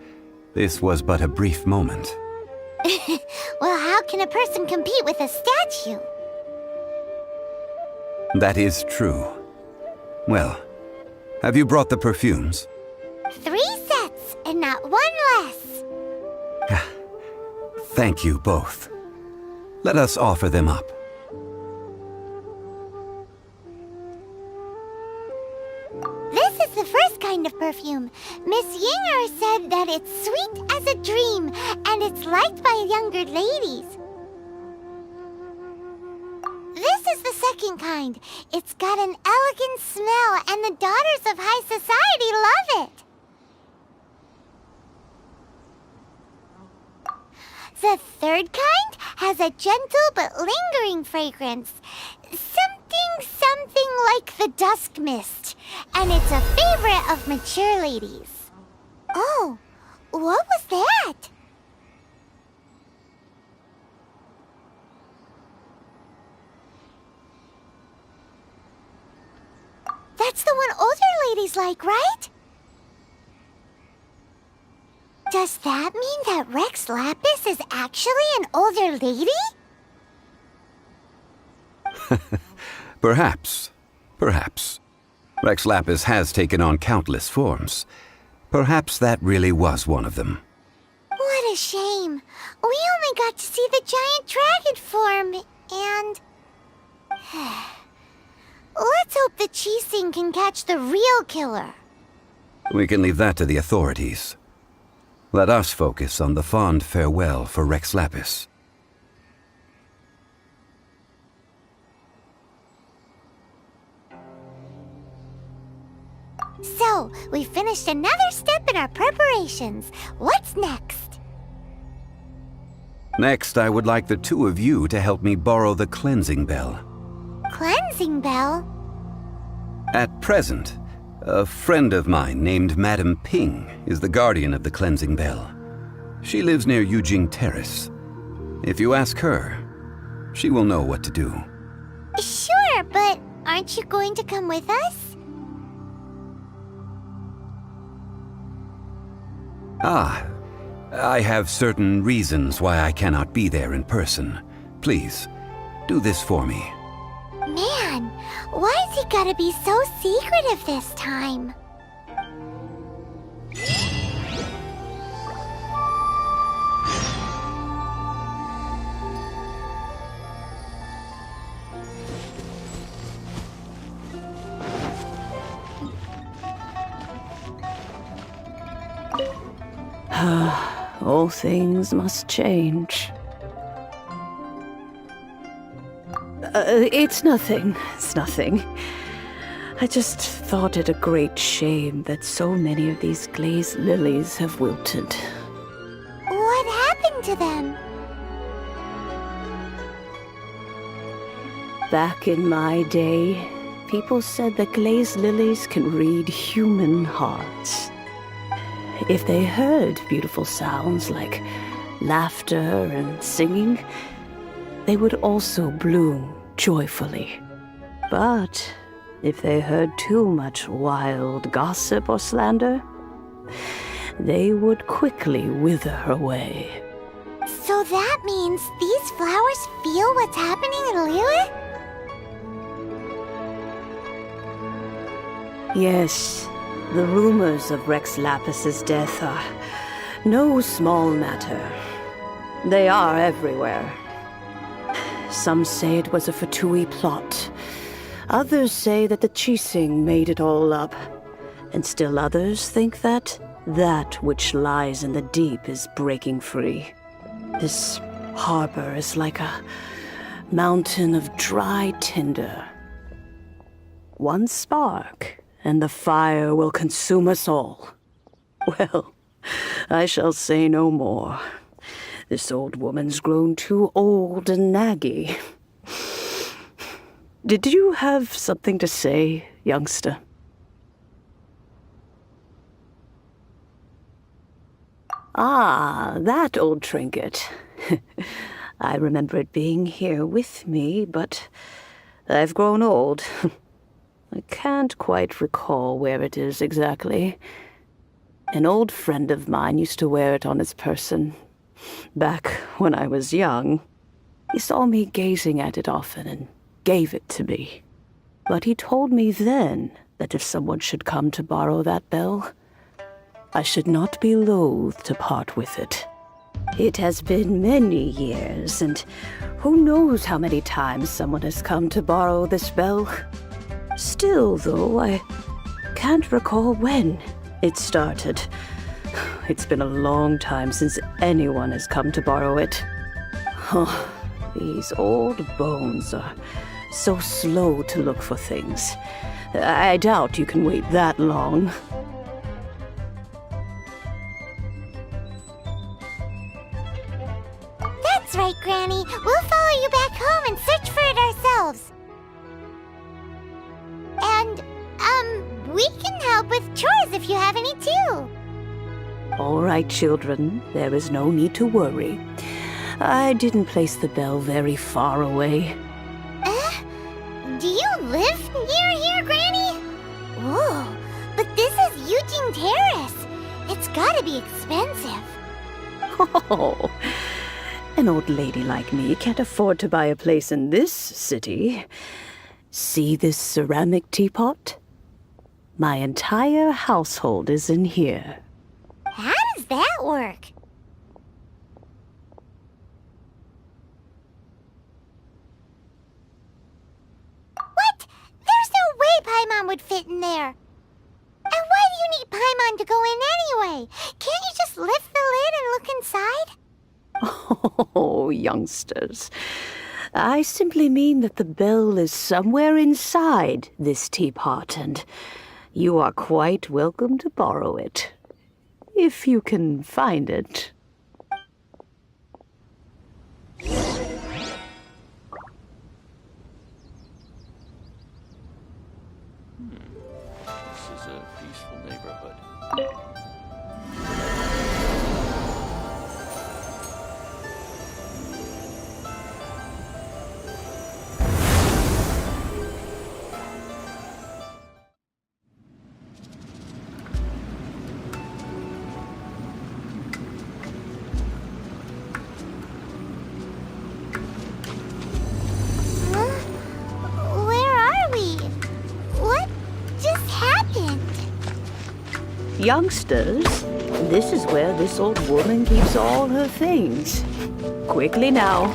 this was but a brief moment. Well, how can a person compete with a statue? That is true. Well, have you brought the perfumes? 3 sets, and not 1 less. Thank you both. Let us offer them up. This is the first kind of perfume. Miss Yinger said that it's sweet as a dream, and it's liked by younger ladies. This is the second kind. It's got an elegant smell, and the daughters of high society love it. The third kind has a gentle but lingering fragrance. Something like the dusk mist. And it's a favorite of mature ladies. Oh, what was that? That's the one older ladies like, right? Does that mean that Rex Lapis is actually an older lady? Perhaps. Rex Lapis has taken on countless forms. Perhaps that really was one of them. What a shame. We only got to see the giant dragon form, and... Let's hope the Qixing can catch the real killer. We can leave that to the authorities. Let us focus on the fond farewell for Rex Lapis. So, we finished another step in our preparations. What's next? Next, I would like the 2 of you to help me borrow the cleansing bell. Cleansing bell? At present, a friend of mine named Madame Ping is the guardian of the cleansing bell. She lives near Yujing Terrace. If you ask her, she will know what to do. Sure, but aren't you going to come with us? I have certain reasons why I cannot be there in person. Please, do this for me. Man, why's he gotta be so secretive this time? All things must change. It's nothing. I just thought it a great shame that so many of these glazed lilies have wilted. What happened to them? Back in my day, people said that glazed lilies can read human hearts. if they heard beautiful sounds like laughter and singing, they would also bloom joyfully. But if they heard too much wild gossip or slander, they would quickly wither away. So that means these flowers feel what's happening in Liyue? Yes, the rumors of Rex Lapis's death are no small matter. They are everywhere. Some say it was a Fatui plot. Others say that the Chising made it all up. And still others think that which lies in the deep is breaking free. This harbor is like a mountain of dry tinder. One spark, and the fire will consume us all. Well, I shall say no more. This old woman's grown too old and naggy. Did you have something to say, youngster? Ah, that old trinket. I remember it being here with me, but I've grown old. I can't quite recall where it is exactly. An old friend of mine used to wear it on his person, back when I was young. He saw me gazing at it often and gave it to me. But he told me then that if someone should come to borrow that bell, I should not be loath to part with it. It has been many years, and who knows how many times someone has come to borrow this bell. Still, though, I can't recall when it started. It's been a long time since anyone has come to borrow it. Oh, these old bones are so slow to look for things. I doubt you can wait that long. That's right, Granny. We'll follow you back home and search for it ourselves. And, we can help with chores if you have any too. All right, children. There is no need to worry. I didn't place the bell very far away. Do you live near here, Granny? Whoa, but this is Eugene Terrace. It's gotta be expensive. Oh, an old lady like me can't afford to buy a place in this city. See this ceramic teapot? My entire household is in here. How does that work? What? There's no way Paimon would fit in there. And why do you need Paimon to go in anyway? Can't you just lift the lid and look inside? Oh, youngsters. I simply mean that the bell is somewhere inside this teapot, and you are quite welcome to borrow it, if you can find it. This is a peaceful neighborhood. Where are we? What just happened? Youngsters, this is where this old woman keeps all her things. Quickly now,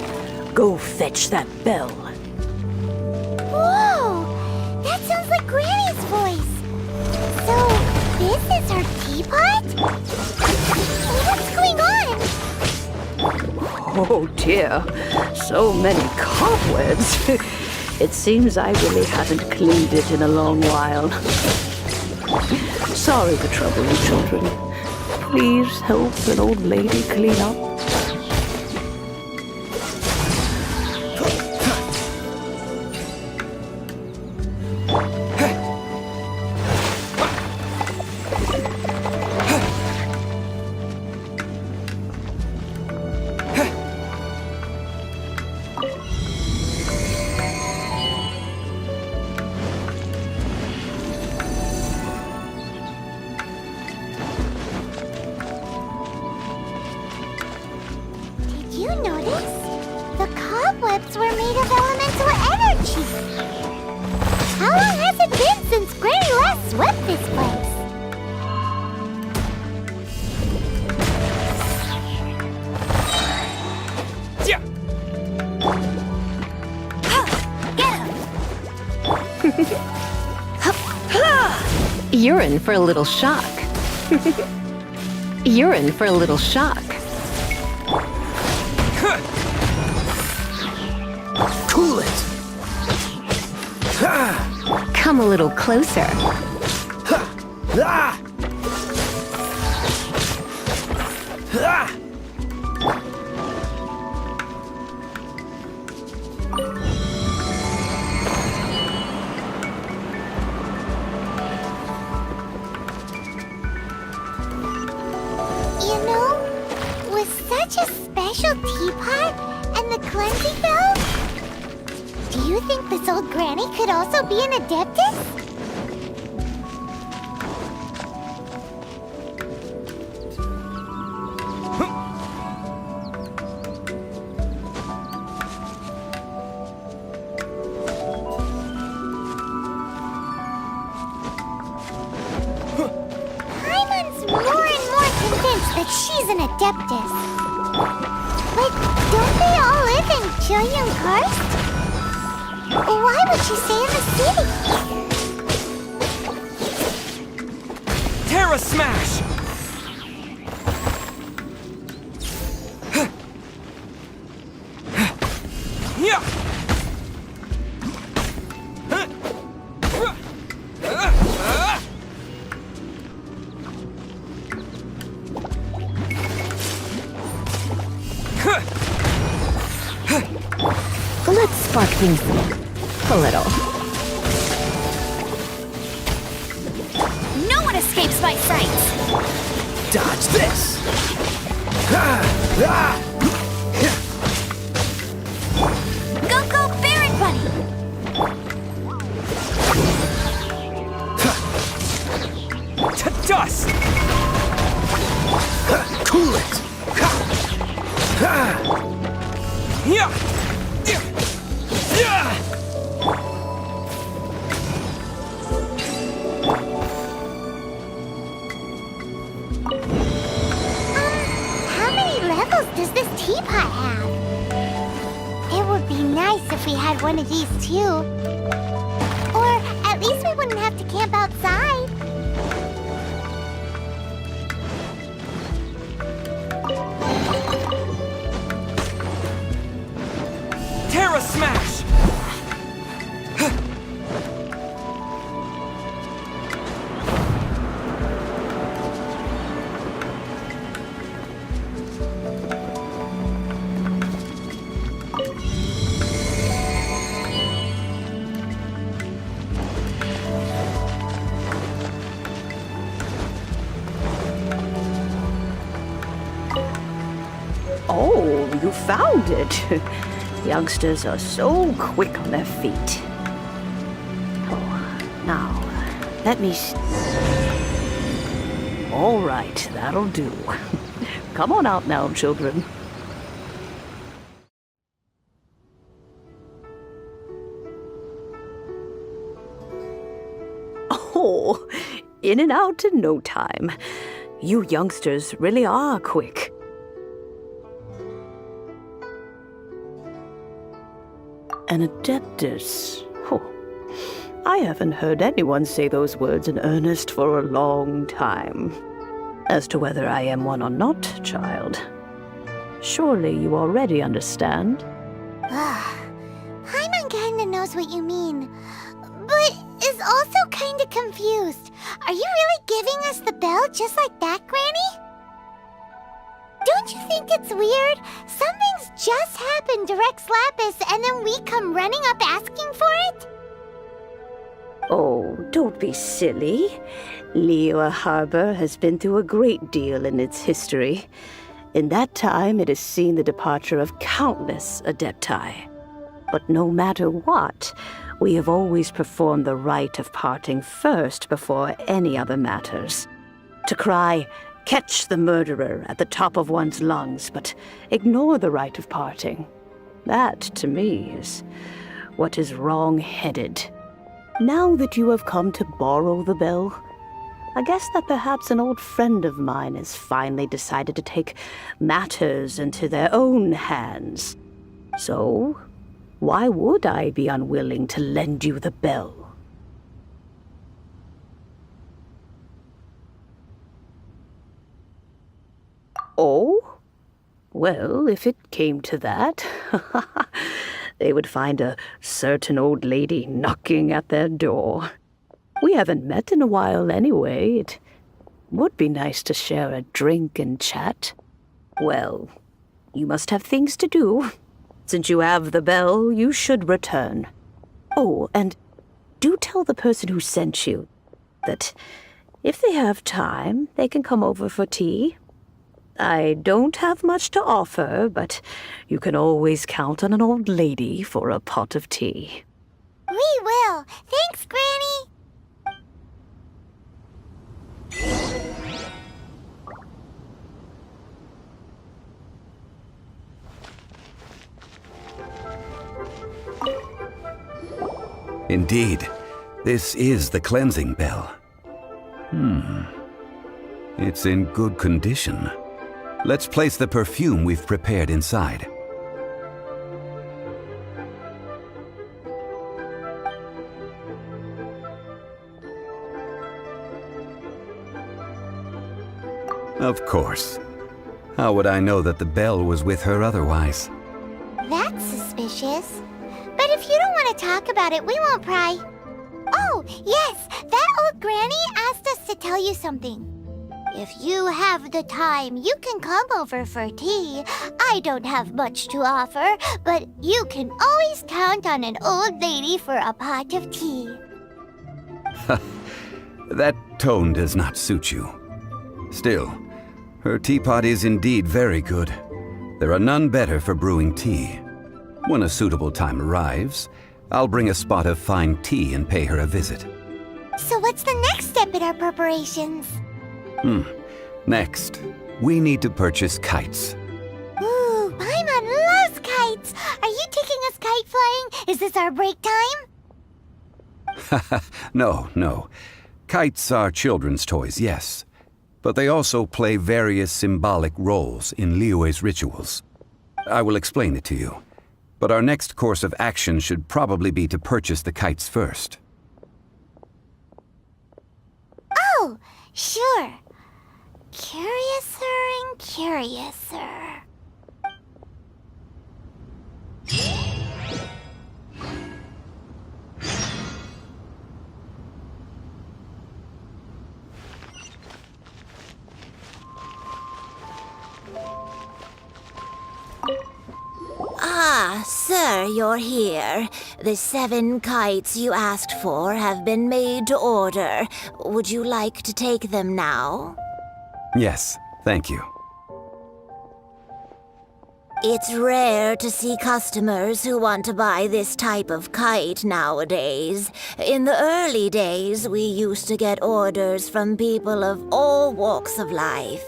go fetch that bell. Whoa! That sounds like Granny's voice. So, this is her teapot? What's going on? Oh dear, so many cobwebs. It seems I really haven't cleaned it in a long while. Sorry to trouble you, children. Please help an old lady clean up. swept this place. Yeah. Get him! You're in for a little shock. You're in for a little shock. Cool it! Come a little closer. You know, with such a special teapot and the cleansing bells, do you think this old granny could also be an adeptus? Paimon's more and more convinced that she's an adeptus. But don't they all live in Guizhong Karst? Why would she stay in the city? Terra Smash! Yeah! Let's spark things up a little. No one escapes my sight! Dodge this! Go, Baron Bunny! To dust! Cool it! Yeah! How many levels does this teapot have? It would be nice if we had one of these too. Or at least we wouldn't have to camp outside. Terra Smash! Oh, you found it. Youngsters are so quick on their feet. Oh, now, let me... All right, that'll do. Come on out now, children. Oh, in and out in no time. You youngsters really are quick. An adeptus. Oh, I haven't heard anyone say those words in earnest for a long time. As to whether I am one or not, child, surely you already understand. Paimon kinda knows what you mean, but is also kinda confused. Are you really giving us the bell just like that, Granny? Don't you think it's weird? Something's just happened to Rex Lapis and then we come running up asking for it? Oh, don't be silly. Liyue Harbor has been through a great deal in its history. In that time, it has seen the departure of countless adepti. But no matter what, we have always performed the rite of parting first before any other matters. To cry, "Catch the murderer," at the top of one's lungs, but ignore the rite of parting. That, to me, is what is wrong-headed. Now that you have come to borrow the bell, I guess that perhaps an old friend of mine has finally decided to take matters into their own hands. So, why would I be unwilling to lend you the bell? Oh? Well, if it came to that, they would find a certain old lady knocking at their door. We haven't met in a while anyway. It would be nice to share a drink and chat. Well, you must have things to do. Since you have the bell, you should return. Oh, and do tell the person who sent you that if they have time, they can come over for tea. I don't have much to offer, but you can always count on an old lady for a pot of tea. We will. Thanks, Granny. Indeed, this is the cleansing bell. It's in good condition. Let's place the perfume we've prepared inside. Of course. How would I know that the bell was with her otherwise? That's suspicious. But if you don't want to talk about it, we won't pry. Oh, yes, that old granny asked us to tell you something. If you have the time, you can come over for tea. I don't have much to offer, but you can always count on an old lady for a pot of tea. That tone does not suit you. Still, her teapot is indeed very good. There are none better for brewing tea. When a suitable time arrives, I'll bring a spot of fine tea and pay her a visit. So what's the next step in our preparations? Next, we need to purchase kites. Ooh, Paimon loves kites! Are you taking us kite flying? Is this our break time? No. Kites are children's toys, yes. But they also play various symbolic roles in Liyue's rituals. I will explain it to you. But our next course of action should probably be to purchase the kites first. Oh, sure. Curiouser and curiouser. Ah, sir, you're here. The 7 kites you asked for have been made to order. Would you like to take them now? Yes, thank you. It's rare to see customers who want to buy this type of kite nowadays. In the early days, we used to get orders from people of all walks of life.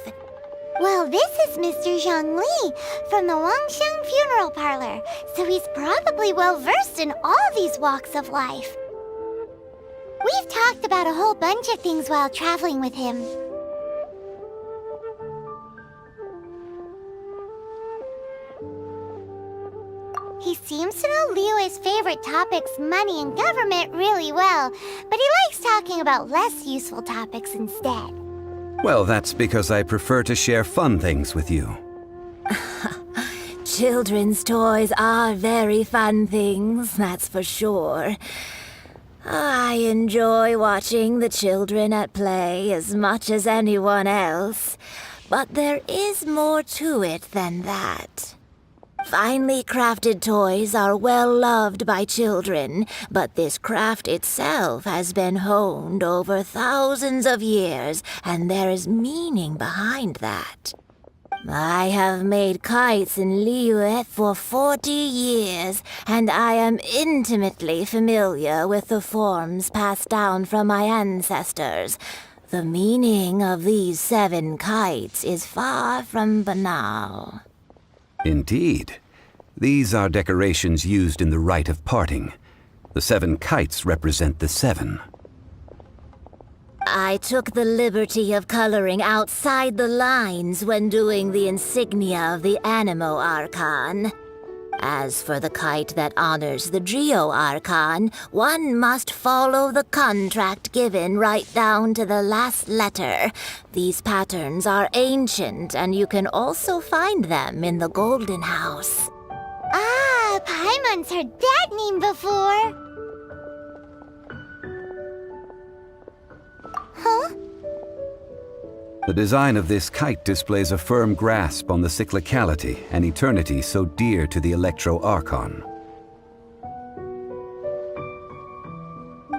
Well, this is Mr. Zhongli from the Wangsheng funeral parlor, so he's probably well-versed in all these walks of life. We've talked about a whole bunch of things while traveling with him. He seems to know Liyue's favorite topics, money and government, really well, but he likes talking about less useful topics instead. Well, that's because I prefer to share fun things with you. Children's toys are very fun things, that's for sure. I enjoy watching the children at play as much as anyone else, but there is more to it than that. Finely crafted toys are well loved by children, but this craft itself has been honed over thousands of years, and there is meaning behind that. I have made kites in Liyue for 40 years, and I am intimately familiar with the forms passed down from my ancestors. The meaning of these 7 kites is far from banal. Indeed. These are decorations used in the rite of parting. The 7 kites represent the 7. I took the liberty of coloring outside the lines when doing the insignia of the Animo Archon. As for the kite that honors the Geo Archon, one must follow the contract given right down to the last letter. These patterns are ancient, and you can also find them in the Golden House. Ah, Paimon's heard that name before. Huh? The design of this kite displays a firm grasp on the cyclicality and eternity so dear to the Electro Archon.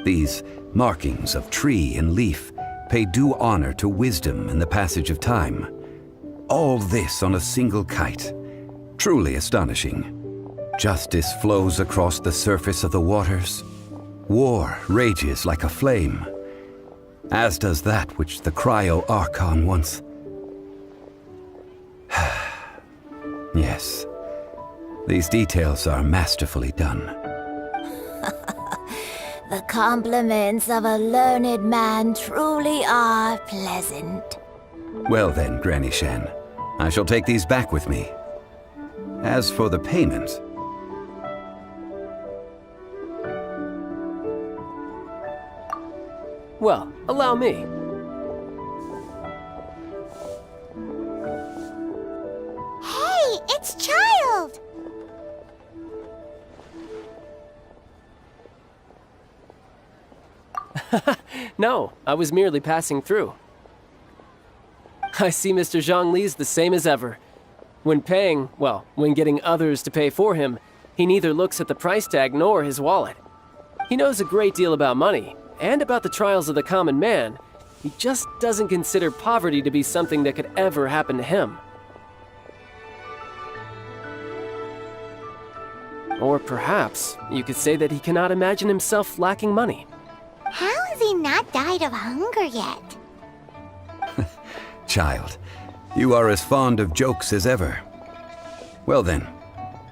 These markings of tree and leaf pay due honor to wisdom and the passage of time. All this on a single kite. Truly astonishing. Justice flows across the surface of the waters. War rages like a flame. As does that which the Cryo Archon once... Yes, these details are masterfully done. The compliments of a learned man truly are pleasant. Well then, Granny Shan, I shall take these back with me. As for the payment... Well, allow me. Hey, it's Child! No, I was merely passing through. I see Mr. Zhongli's the same as ever. When paying, well, when getting others to pay for him, he neither looks at the price tag nor his wallet. He knows a great deal about money, and about the trials of the common man. He just doesn't consider poverty to be something that could ever happen to him. Or perhaps you could say that he cannot imagine himself lacking money. How has he not died of hunger yet? Child, you are as fond of jokes as ever. Well then,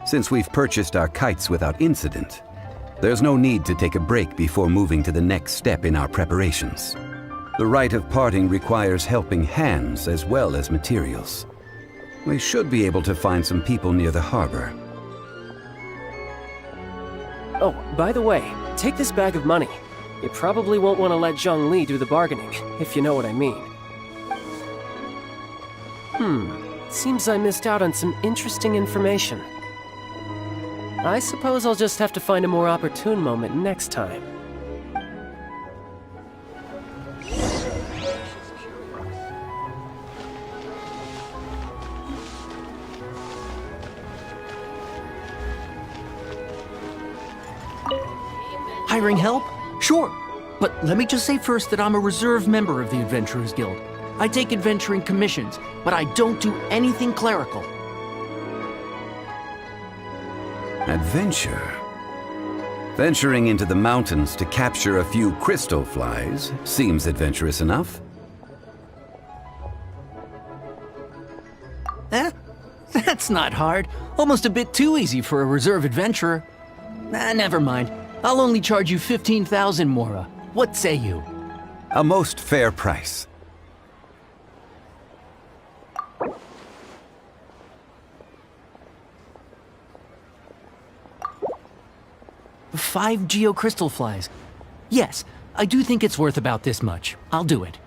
since we've purchased our kites without incident, there's no need to take a break before moving to the next step in our preparations. The rite of parting requires helping hands as well as materials. We should be able to find some people near the harbor. Oh, by the way, take this bag of money. You probably won't want to let Zhongli do the bargaining, if you know what I mean. Seems I missed out on some interesting information. I suppose I'll just have to find a more opportune moment next time. Hiring help? Sure. But let me just say first that I'm a reserve member of the Adventurers Guild. I take adventuring commissions, but I don't do anything clerical. Adventure? Venturing into the mountains to capture a few crystal flies seems adventurous enough. That's not hard. Almost a bit too easy for a reserve adventurer. Never mind. I'll only charge you 15,000 Mora. What say you? A most fair price. Five geocrystal flies. Yes, I do think it's worth about this much. I'll do it.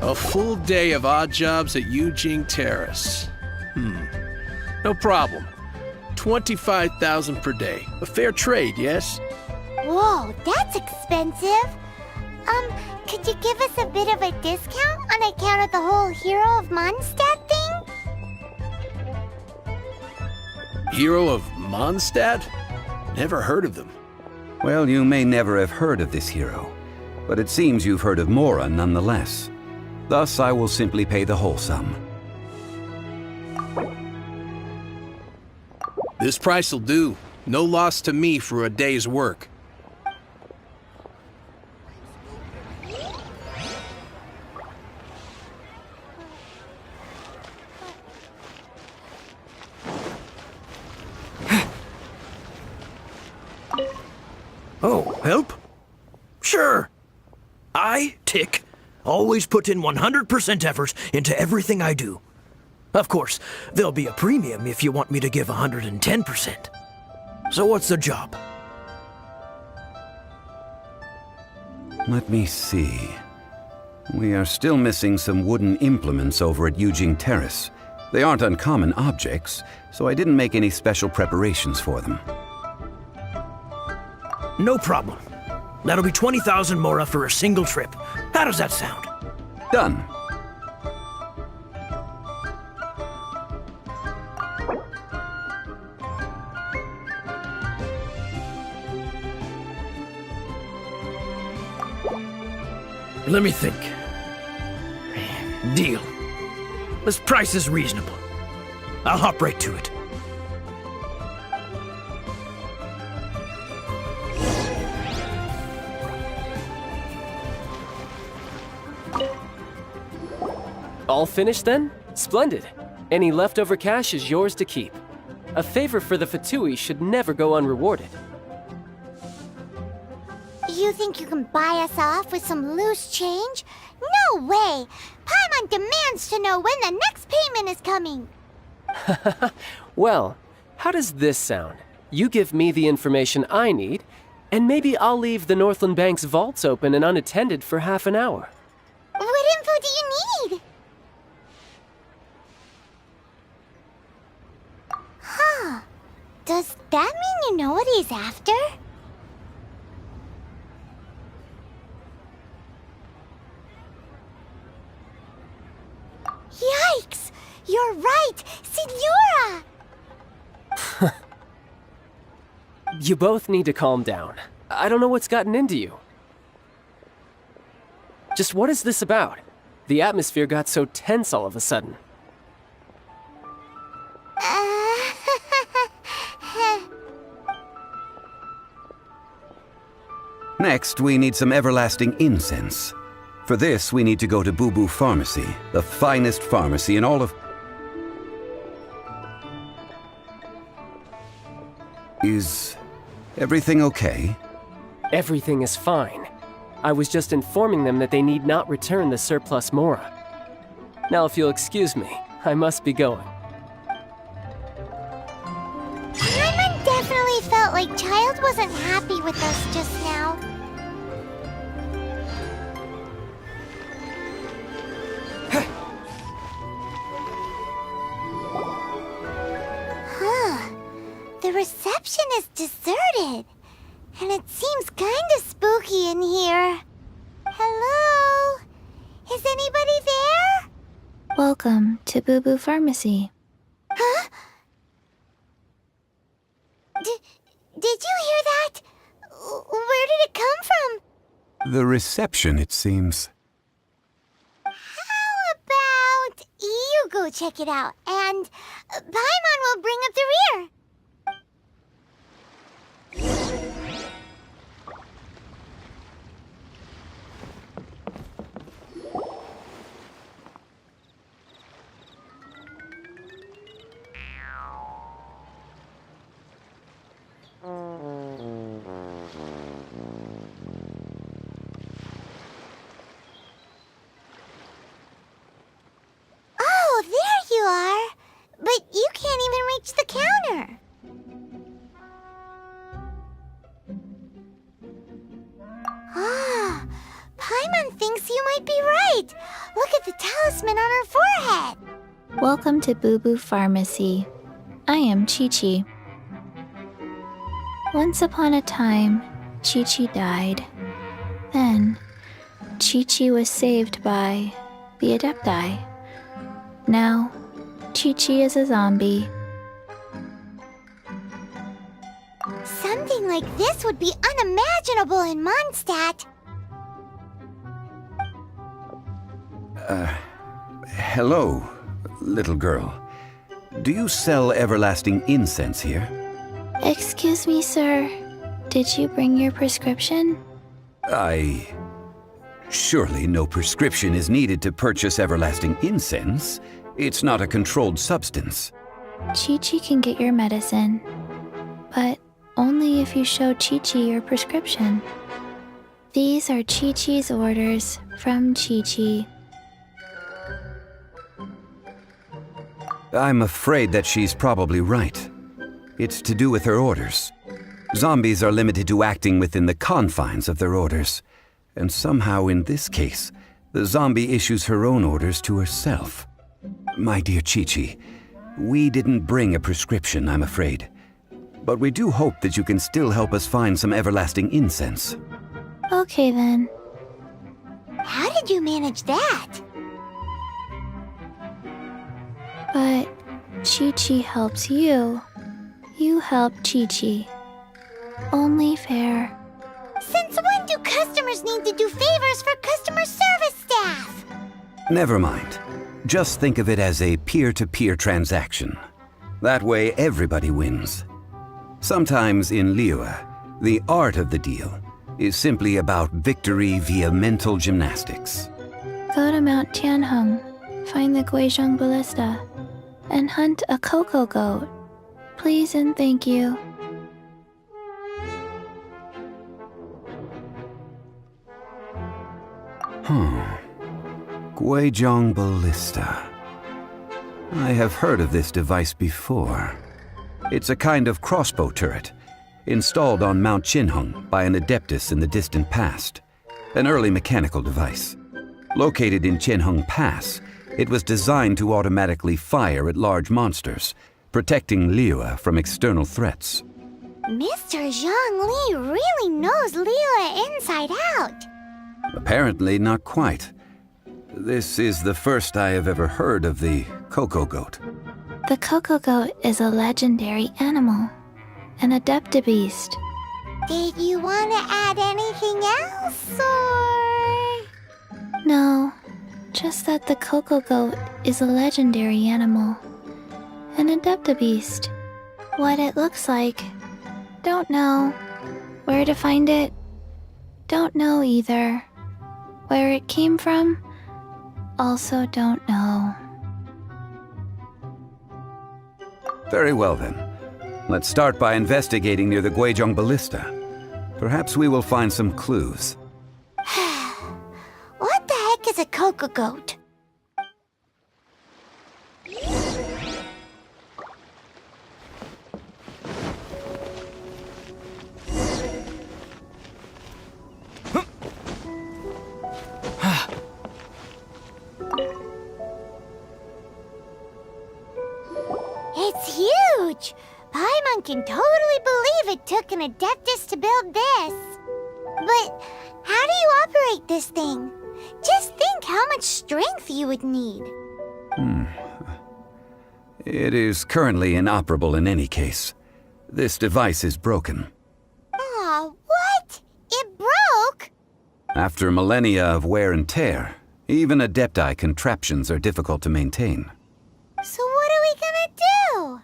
A full day of odd jobs at Yujing Terrace. No problem. 25,000 per day. A fair trade, yes? Whoa, that's expensive. Could you give us a bit of a discount on account of the whole Hero of Mondstadt thing? Hero of Mondstadt? Never heard of them. Well, you may never have heard of this hero, but it seems you've heard of Mora nonetheless. Thus, I will simply pay the whole sum. This price will do. No loss to me for a day's work. Oh, help? Sure. I, Tick, always put in 100% effort into everything I do. Of course, there'll be a premium if you want me to give 110%. So what's the job? Let me see. We are still missing some wooden implements over at Yujing Terrace. They aren't uncommon objects, so I didn't make any special preparations for them. No problem. That'll be 20,000 mora for a single trip. How does that sound? Done. Let me think. Deal. This price is reasonable. I'll hop right to it. All finished then? Splendid. Any leftover cash is yours to keep. A favor for the Fatui should never go unrewarded. You think you can buy us off with some loose change? No way! Paimon demands to know when the next payment is coming! Well, how does this sound? You give me the information I need, and maybe I'll leave the Northland Bank's vaults open and unattended for half an hour. What info do you need? Huh. Does that mean you know what he's after? Yikes! You're right! Signora! You both need to calm down. I don't know what's gotten into you. Just what is this about? The atmosphere got so tense all of a sudden. Next, we need some everlasting incense. For this, we need to go to Boo Boo Pharmacy, the finest pharmacy in all of... Is everything okay? Everything is fine. I was just informing them that they need not return the surplus mora. Now, if you'll excuse me, I must be going. Paimon definitely felt like Child wasn't happy with us just now. The reception is deserted, and it seems kinda spooky in here. Hello? Is anybody there? Welcome to Boo Boo Pharmacy. Huh? Did you hear that? Where did it come from? The reception, it seems. How about you go check it out, and Paimon will bring up the rear. Oh, there you are! But you can't even reach the counter. Ah, Paimon thinks you might be right. Look at the talisman on her forehead. Welcome to Boo Boo Pharmacy. I am Chi-Chi. Once upon a time, Chi-Chi died. Then, Chi-Chi was saved by the Adepti. Now, Chi-Chi is a zombie. Something like this would be unimaginable in Mondstadt. Hello, little girl. Do you sell everlasting incense here? Excuse me, sir. Did you bring your prescription? Surely no prescription is needed to purchase everlasting incense. It's not a controlled substance. Chi-Chi can get your medicine, but only if you show Chi-Chi your prescription. These are Chi-Chi's orders from Chi-Chi. I'm afraid that she's probably right. It's to do with her orders. Zombies are limited to acting within the confines of their orders. And somehow in this case, the zombie issues her own orders to herself. My dear Chi-Chi, we didn't bring a prescription, I'm afraid. But we do hope that you can still help us find some everlasting incense. Okay then. How did you manage that? But Chi-Chi helps you. You help Chi-Chi. Only fair. Since when do customers need to do favors for customer service staff? Never mind. Just think of it as a peer-to-peer transaction. That way everybody wins. Sometimes in Liyue, the art of the deal is simply about victory via mental gymnastics. Go to Mount Tianheng, find the Guizhong ballista, and hunt a cocoa goat. Please and thank you. Guizhong Ballista. I have heard of this device before. It's a kind of crossbow turret, installed on Mount Tianheng by an adeptus in the distant past. An early mechanical device. Located in Tianheng Pass, it was designed to automatically fire at large monsters, protecting Liyue from external threats. Mr. Zhongli really knows Liyue inside out. Apparently not quite. This is the first I have ever heard of the cocoa goat. The cocoa goat is a legendary animal, an adeptabeast. Did you want to add anything else, or...? No, just that the cocoa goat is a legendary animal, an adeptabeast. What it looks like, don't know. Where to find it, don't know either. Where it came from, also don't know. Very well then. Let's start by investigating near the Guizhong Ballista. Perhaps we will find some clues. What the heck is a cocoa goat? It's huge! Paimon can totally believe it took an adeptus to build this. But how do you operate this thing? Just think how much strength you would need. It is currently inoperable in any case. This device is broken. Aw, what? It broke? After millennia of wear and tear, even adepti contraptions are difficult to maintain. So what are we gonna do?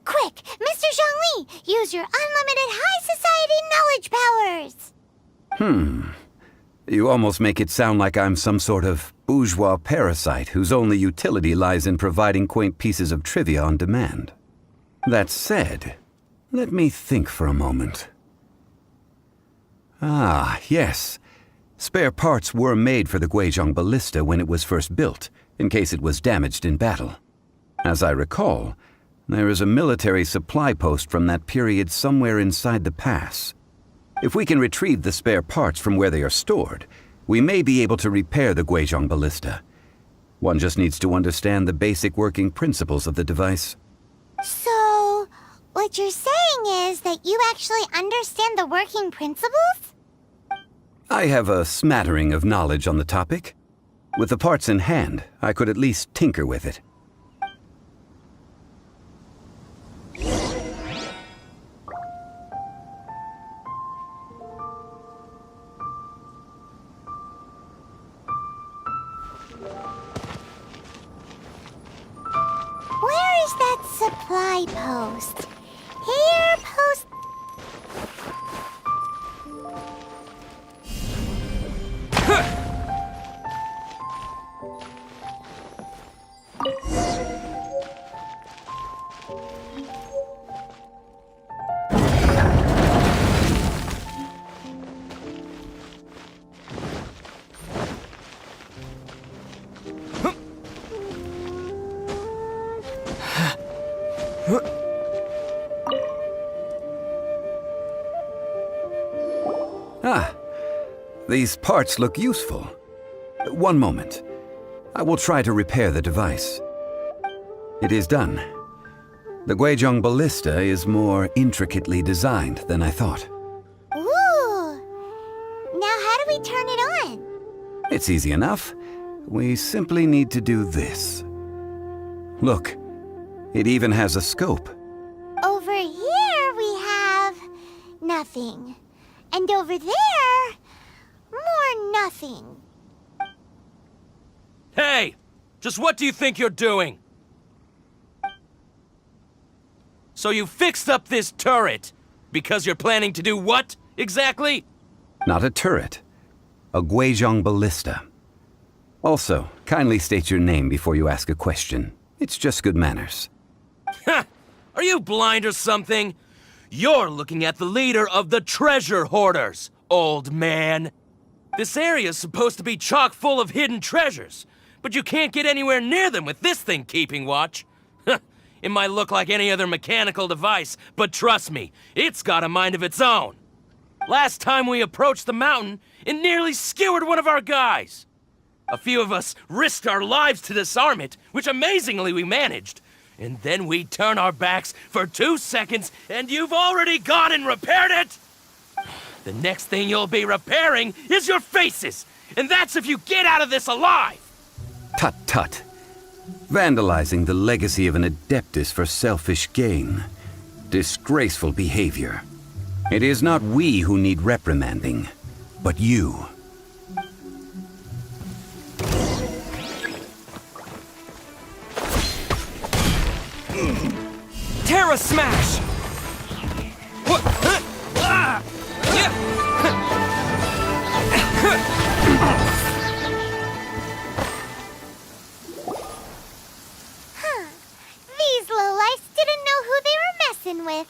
Quick, Mr. Zhongli, use your unlimited high society knowledge powers! You almost make it sound like I'm some sort of bourgeois parasite whose only utility lies in providing quaint pieces of trivia on demand. That said, let me think for a moment. Ah, yes. Spare parts were made for the Guizhong Ballista when it was first built, in case it was damaged in battle. As I recall, there is a military supply post from that period somewhere inside the pass. If we can retrieve the spare parts from where they are stored, we may be able to repair the Guizhong Ballista. One just needs to understand the basic working principles of the device. So, what you're saying is that you actually understand the working principles? I have a smattering of knowledge on the topic. With the parts in hand, I could at least tinker with it. Where is that supply post? Here, These parts look useful. One moment. I will try to repair the device. It is done. The Guizhong ballista is more intricately designed than I thought. Ooh! Now how do we turn it on? It's easy enough. We simply need to do this. Look, it even has a scope. Over here we have nothing. And over there, more nothing. Hey! Just what do you think you're doing? So you fixed up this turret because you're planning to do what, exactly? Not a turret. A Guizhong ballista. Also, kindly state your name before you ask a question. It's just good manners. Ha! Are you blind or something? You're looking at the leader of the treasure hoarders, old man. This area's supposed to be chock full of hidden treasures, but you can't get anywhere near them with this thing keeping watch. It might look like any other mechanical device, but trust me, it's got a mind of its own. Last time we approached the mountain, it nearly skewered one of our guys. A few of us risked our lives to disarm it, which amazingly we managed. And then we turn our backs for 2 seconds, and you've already gone and repaired it! The next thing you'll be repairing is your faces, and that's if you get out of this alive! Tut tut. Vandalizing the legacy of an Adeptus for selfish gain. Disgraceful behavior. It is not we who need reprimanding, but you. Terra Smash! These lowlifes didn't know who they were messing with.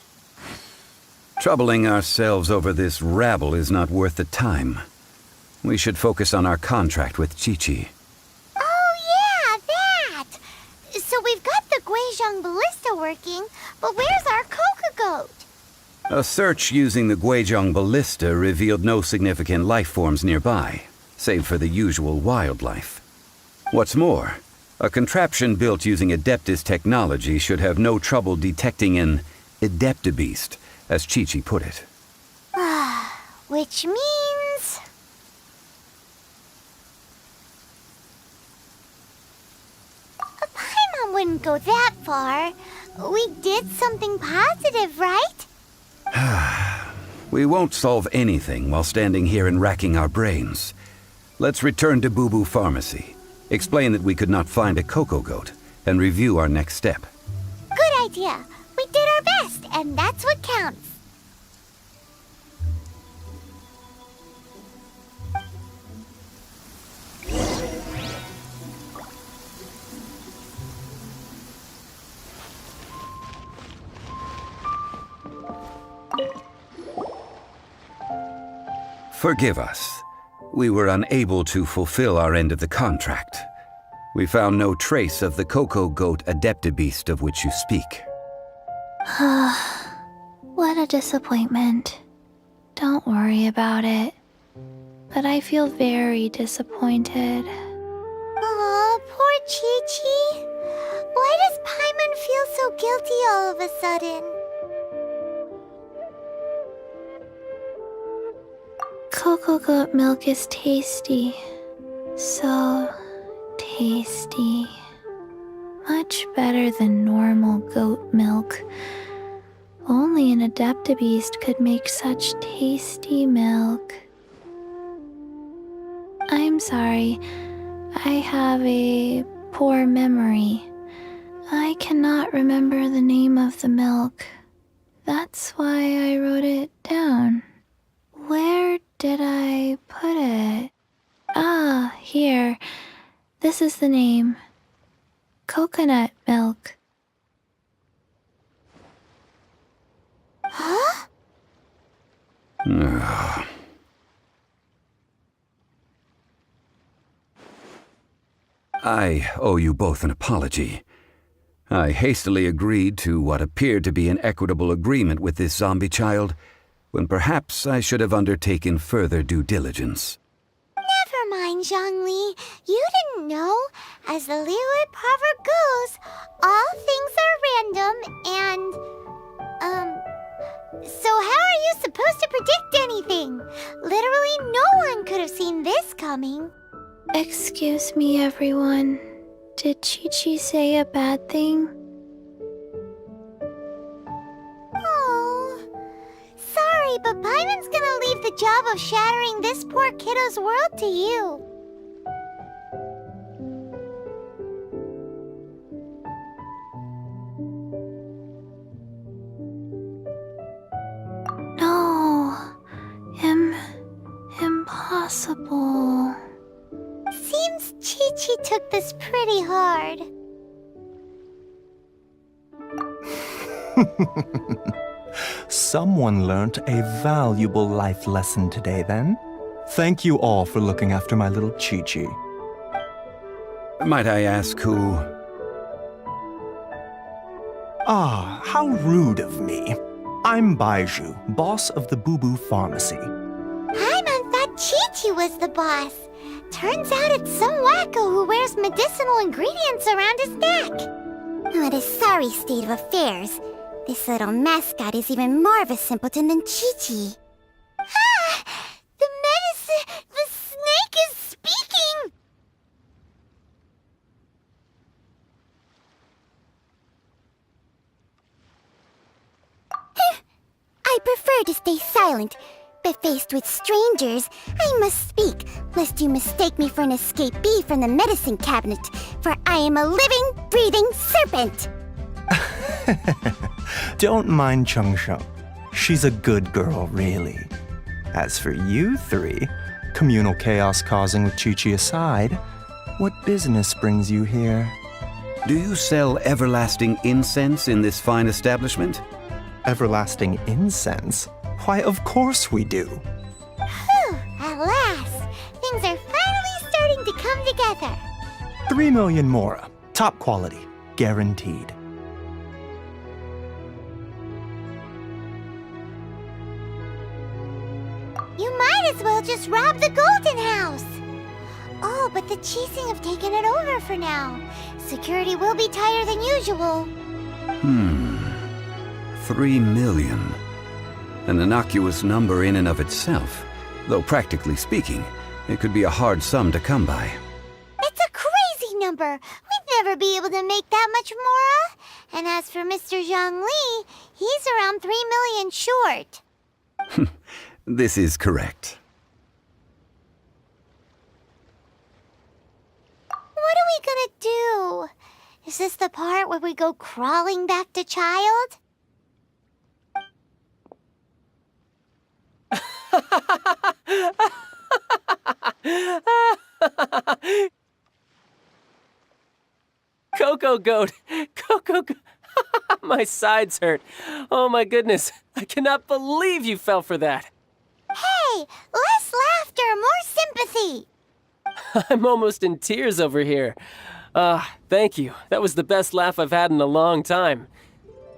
Troubling ourselves over this rabble is not worth the time. We should focus on our contract with Chi-Chi. Oh yeah, that! So we've got the Guizhong ballista working, but where's our Coca-Goat? A search using the Guizhong ballista revealed no significant life forms nearby, save for the usual wildlife. What's more, a contraption built using Adeptus technology should have no trouble detecting an Adeptabeast, as Chi-Chi put it. Which means... Paimon wouldn't go that far. We did something positive, right? We won't solve anything while standing here and racking our brains. Let's return to Boo Boo Pharmacy, explain that we could not find a Coco Goat, and review our next step. Good idea. We did our best, and that's what counts. Forgive us. We were unable to fulfill our end of the contract. We found no trace of the Coco Goat Adeptabeast of which you speak. What a disappointment. Don't worry about it. But I feel very disappointed. Aw, poor Chi-Chi. Why does Paimon feel so guilty all of a sudden? Cocoa goat milk is tasty. So tasty. Much better than normal goat milk. Only an Adeptabeast could make such tasty milk. I'm sorry. I have a poor memory. I cannot remember the name of the milk. That's why I wrote it down. Where did I put it? Ah, here. This is the name. Coconut milk. Huh? I owe you both an apology. I hastily agreed to what appeared to be an equitable agreement with this zombie child, when perhaps I should have undertaken further due diligence. Zhongli. You didn't know? As the Liyue proverb goes, all things are random and... So how are you supposed to predict anything? Literally no one could have seen this coming. Excuse me, everyone. Did Chi-Chi say a bad thing? Oh, sorry, but Paimon's gonna leave the job of shattering this poor kiddo's world to you. No, impossible. Seems Chi-Chi took this pretty hard. Someone learnt a valuable life lesson today, then. Thank you all for looking after my little Chi-Chi. Might I ask who? Ah, how rude of me. I'm Baizhu, boss of the Boo Boo Pharmacy. Paimon thought Chi-Chi was the boss. Turns out it's some wacko who wears medicinal ingredients around his neck. What a sorry state of affairs. This little mascot is even more of a simpleton than Chi-Chi. Ah! The snake is speaking! I prefer to stay silent, but faced with strangers, I must speak, lest you mistake me for an escapee from the medicine cabinet, for I am a living, breathing serpent! Don't mind Chengsheng. She's a good girl, really. As for you three, communal chaos causing with Chi-Chi aside, what business brings you here? Do you sell everlasting incense in this fine establishment? Everlasting incense? Why, of course we do. Whew, at last, things are finally starting to come together. 3 million mora, top quality, guaranteed. You might as well just rob the Golden House. Oh, but the Cheesing have taken it over for now. Security will be tighter than usual. 3 million. An innocuous number in and of itself, though practically speaking, it could be a hard sum to come by. It's a crazy number. We'd never be able to make that much mora. And as for Mr. Zhongli, he's around 3 million short. This is correct. What are we gonna do? Is this the part where we go crawling back to child? Coco Goat! Coco Goat! My sides hurt. Oh my goodness. I cannot believe you fell for that. Hey, less laughter, more sympathy. I'm almost in tears over here. Thank you. That was the best laugh I've had in a long time.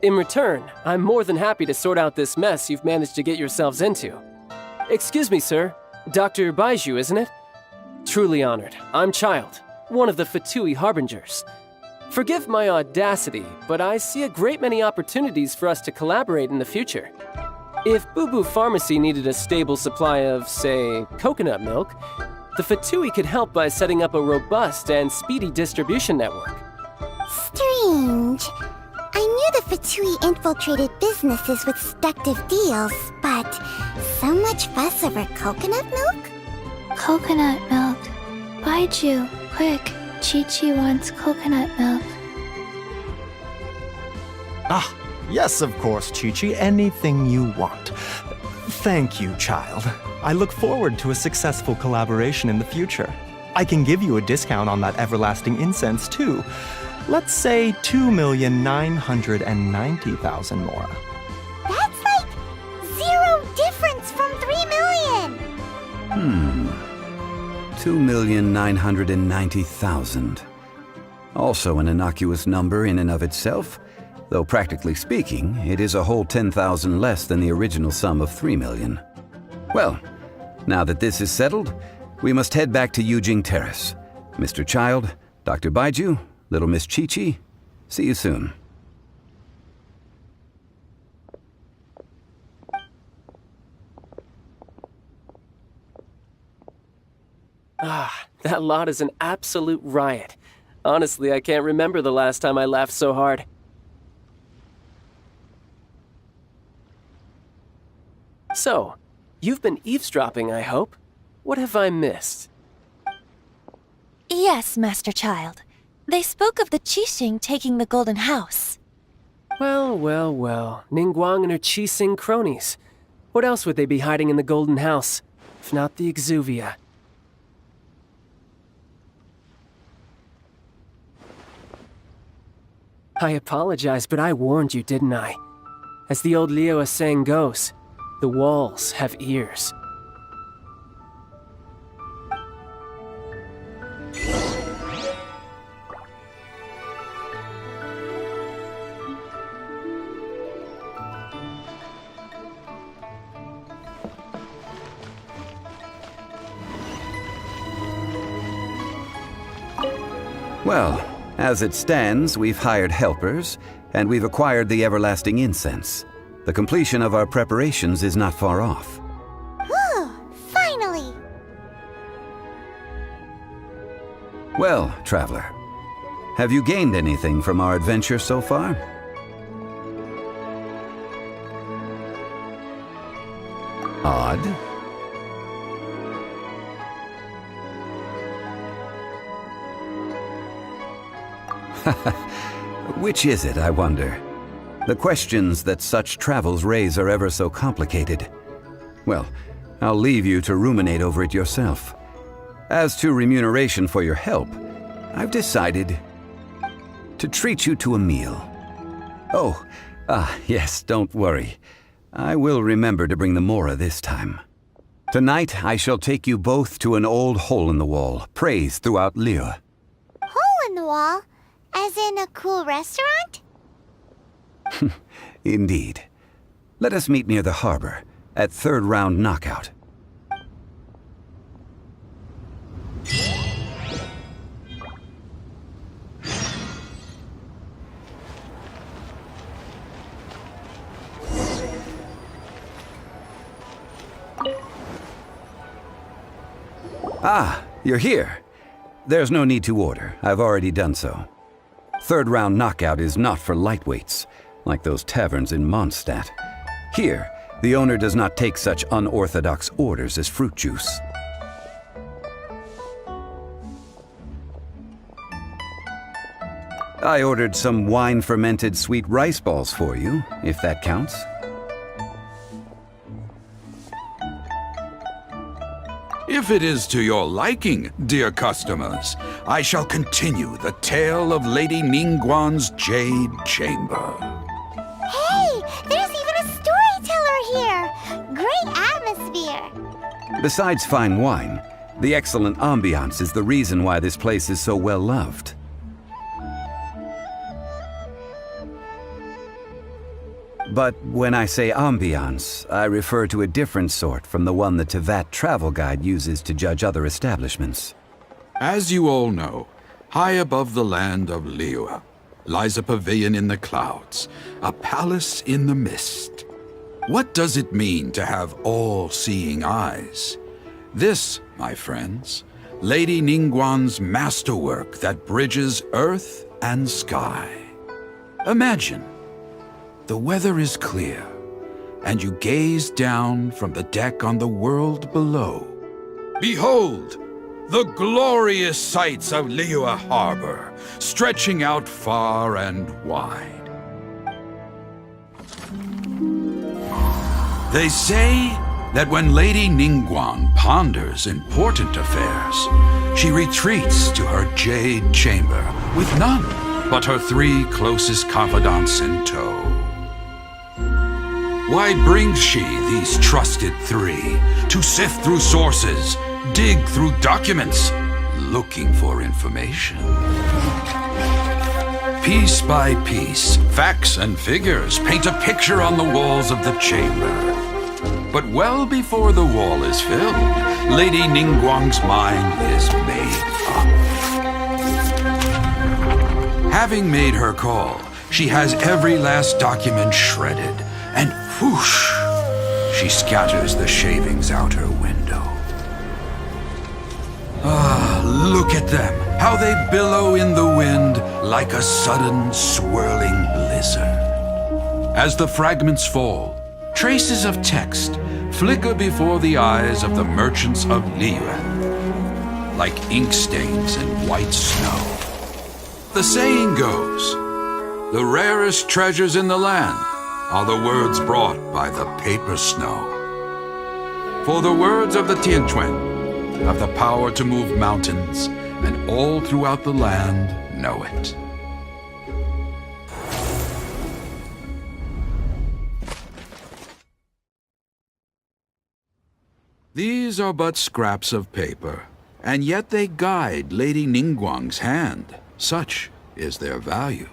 In return, I'm more than happy to sort out this mess you've managed to get yourselves into. Excuse me, sir. Dr. Baizhu, isn't it? Truly honored. I'm Child, one of the Fatui Harbingers. Forgive my audacity, but I see a great many opportunities for us to collaborate in the future. If Boo Boo Pharmacy needed a stable supply of, say, coconut milk, the Fatui could help by setting up a robust and speedy distribution network. Strange. I knew the Fatui infiltrated businesses with seductive deals, but so much fuss over coconut milk? Coconut milk. Baizhu, quick. Chi-Chi wants coconut milk. Ah, yes, of course, Chi-Chi. Anything you want. Thank you, Child. I look forward to a successful collaboration in the future. I can give you a discount on that everlasting incense, too. Let's say 2,990,000 more. That's like 0 difference from 3 million. 2,990,000. Also an innocuous number in and of itself, though practically speaking, it is a whole 10,000 less than the original sum of 3 million. Well, now that this is settled, We must head back to Yujing Terrace. Mr. Child, Dr. Baiju, little Miss Chi-Chi, see you soon. Ah, that lot is an absolute riot. Honestly, I can't remember the last time I laughed so hard. So, you've been eavesdropping, I hope? What have I missed? Yes, Master Child. They spoke of the Qixing taking the Golden House. Well, well, well. Ningguang and her Qixing cronies. What else would they be hiding in the Golden House, if not the Exuvia? I apologize, but I warned you, didn't I? As the old Liu saying goes, the walls have ears. Well, as it stands, we've hired helpers, and we've acquired the everlasting incense. The completion of our preparations is not far off. Whew, finally! Well, traveler, have you gained anything from our adventure so far? Odd. Which is it, I wonder? The questions that such travels raise are ever so complicated. Well, I'll leave you to ruminate over it yourself. As to remuneration for your help, I've decided to treat you to a meal. Oh, yes, don't worry. I will remember to bring the Mora this time. Tonight, I shall take you both to an old hole-in-the-wall, praised throughout Liu. Hole in the wall? As in a cool restaurant? Indeed. Let us meet near the harbor, at third round knockout. Ah, you're here. There's no need to order. I've already done so. Third round knockout is not for lightweights, like those taverns in Mondstadt. Here, the owner does not take such unorthodox orders as fruit juice. I ordered some wine-fermented sweet rice balls for you, if that counts. If it is to your liking, dear customers, I shall continue the tale of Lady Ningguang's Jade Chamber. Hey, there's even a storyteller here! Great atmosphere! Besides fine wine, the excellent ambiance is the reason why this place is so well loved. But when I say ambiance, I refer to a different sort from the one the Tevat travel guide uses to judge other establishments. As you all know, high above the land of Liu lies a pavilion in the clouds, a palace in the mist. What does it mean to have all-seeing eyes? This, my friends, Lady Ningguang's masterwork that bridges earth and sky. Imagine, the weather is clear, and you gaze down from the deck on the world below. Behold, the glorious sights of Liu Harbor, stretching out far and wide. They say that when Lady Ningguang ponders important affairs, she retreats to her jade chamber with none but her 3 closest confidants in tow. Why brings she these trusted 3 to sift through sources, dig through documents, looking for information? Piece by piece, facts and figures paint a picture on the walls of the chamber. But well before the wall is filled, Lady Ningguang's mind is made up. Having made her call, she has every last document shredded, and whoosh, she scatters the shavings out her window. Ah, look at them, how they billow in the wind like a sudden swirling blizzard. As the fragments fall, traces of text flicker before the eyes of the merchants of Liyue, like ink stains in white snow. The saying goes, the rarest treasures in the land are the words brought by the paper snow. For the words of the Tianquan have the power to move mountains, and all throughout the land know it. These are but scraps of paper, and yet they guide Lady Ningguang's hand. Such is their value.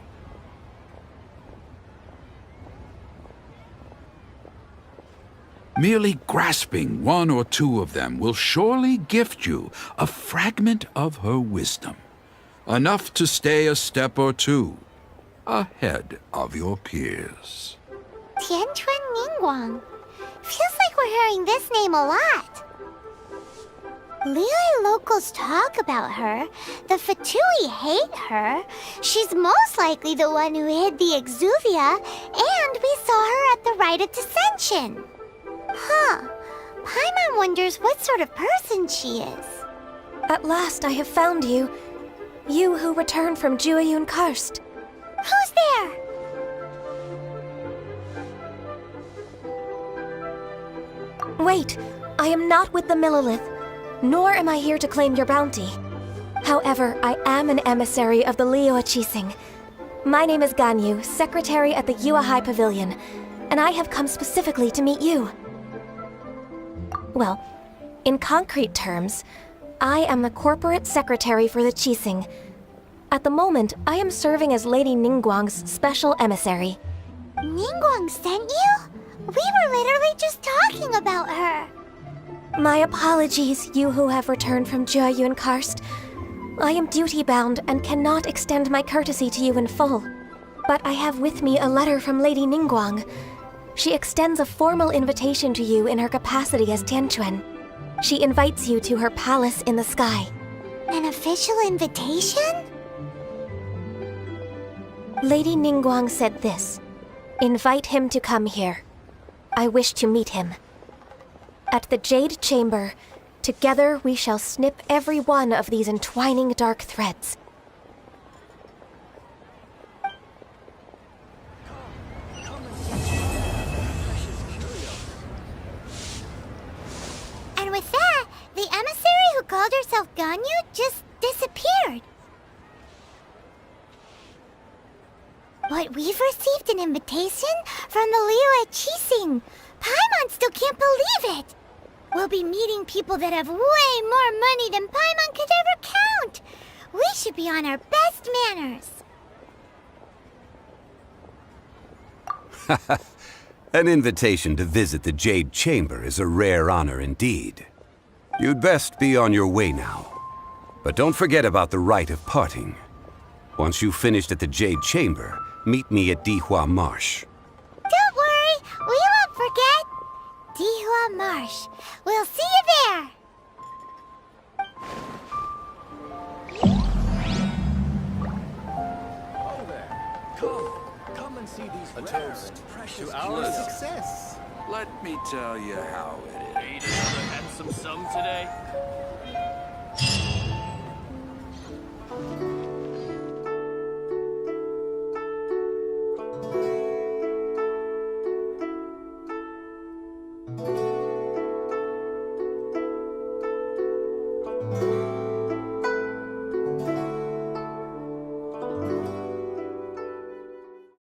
Merely grasping one or two of them will surely gift you a fragment of her wisdom, enough to stay a step or two ahead of your peers. Tianquan Ningguang. Feels like we're hearing this name a lot. Liyue locals talk about her. The Fatui hate her. She's most likely the one who hid the exuvia, and we saw her at the rite of dissension. Huh. Paimon wonders what sort of person she is. At last I have found you. You who returned from Jueyun Karst. Who's there? Wait, I am not with the Millelith, nor am I here to claim your bounty. However, I am an emissary of the Liyue Qixing. My name is Ganyu, secretary at the Yue High Pavilion, and I have come specifically to meet you. Well, in concrete terms, I am the corporate secretary for the Qixing. At the moment, I am serving as Lady Ningguang's special emissary. Ningguang sent you? We were literally just talking about her. My apologies, you who have returned from Jueyun Karst. I am duty-bound and cannot extend my courtesy to you in full. But I have with me a letter from Lady Ningguang. She extends a formal invitation to you in her capacity as Tianquan. She invites you to her palace in the sky. An official invitation? Lady Ningguang said this. Invite him to come here. I wish to meet him. At the Jade Chamber, together we shall snip every one of these entwining dark threads. And with that, the emissary who called herself Ganyu just disappeared. But we've received an invitation from the Liyue Qixing. Paimon still can't believe it. We'll be meeting people that have way more money than Paimon could ever count. We should be on our best manners. An invitation to visit the Jade Chamber is a rare honor indeed. You'd best be on your way now. But don't forget about the rite of parting. Once you've finished at the Jade Chamber, meet me at Dihua Marsh. Don't worry, we won't forget. Dihua Marsh. We'll see you there. Come and see these toast to our success. Let me tell you how it is. Made another handsome sum today.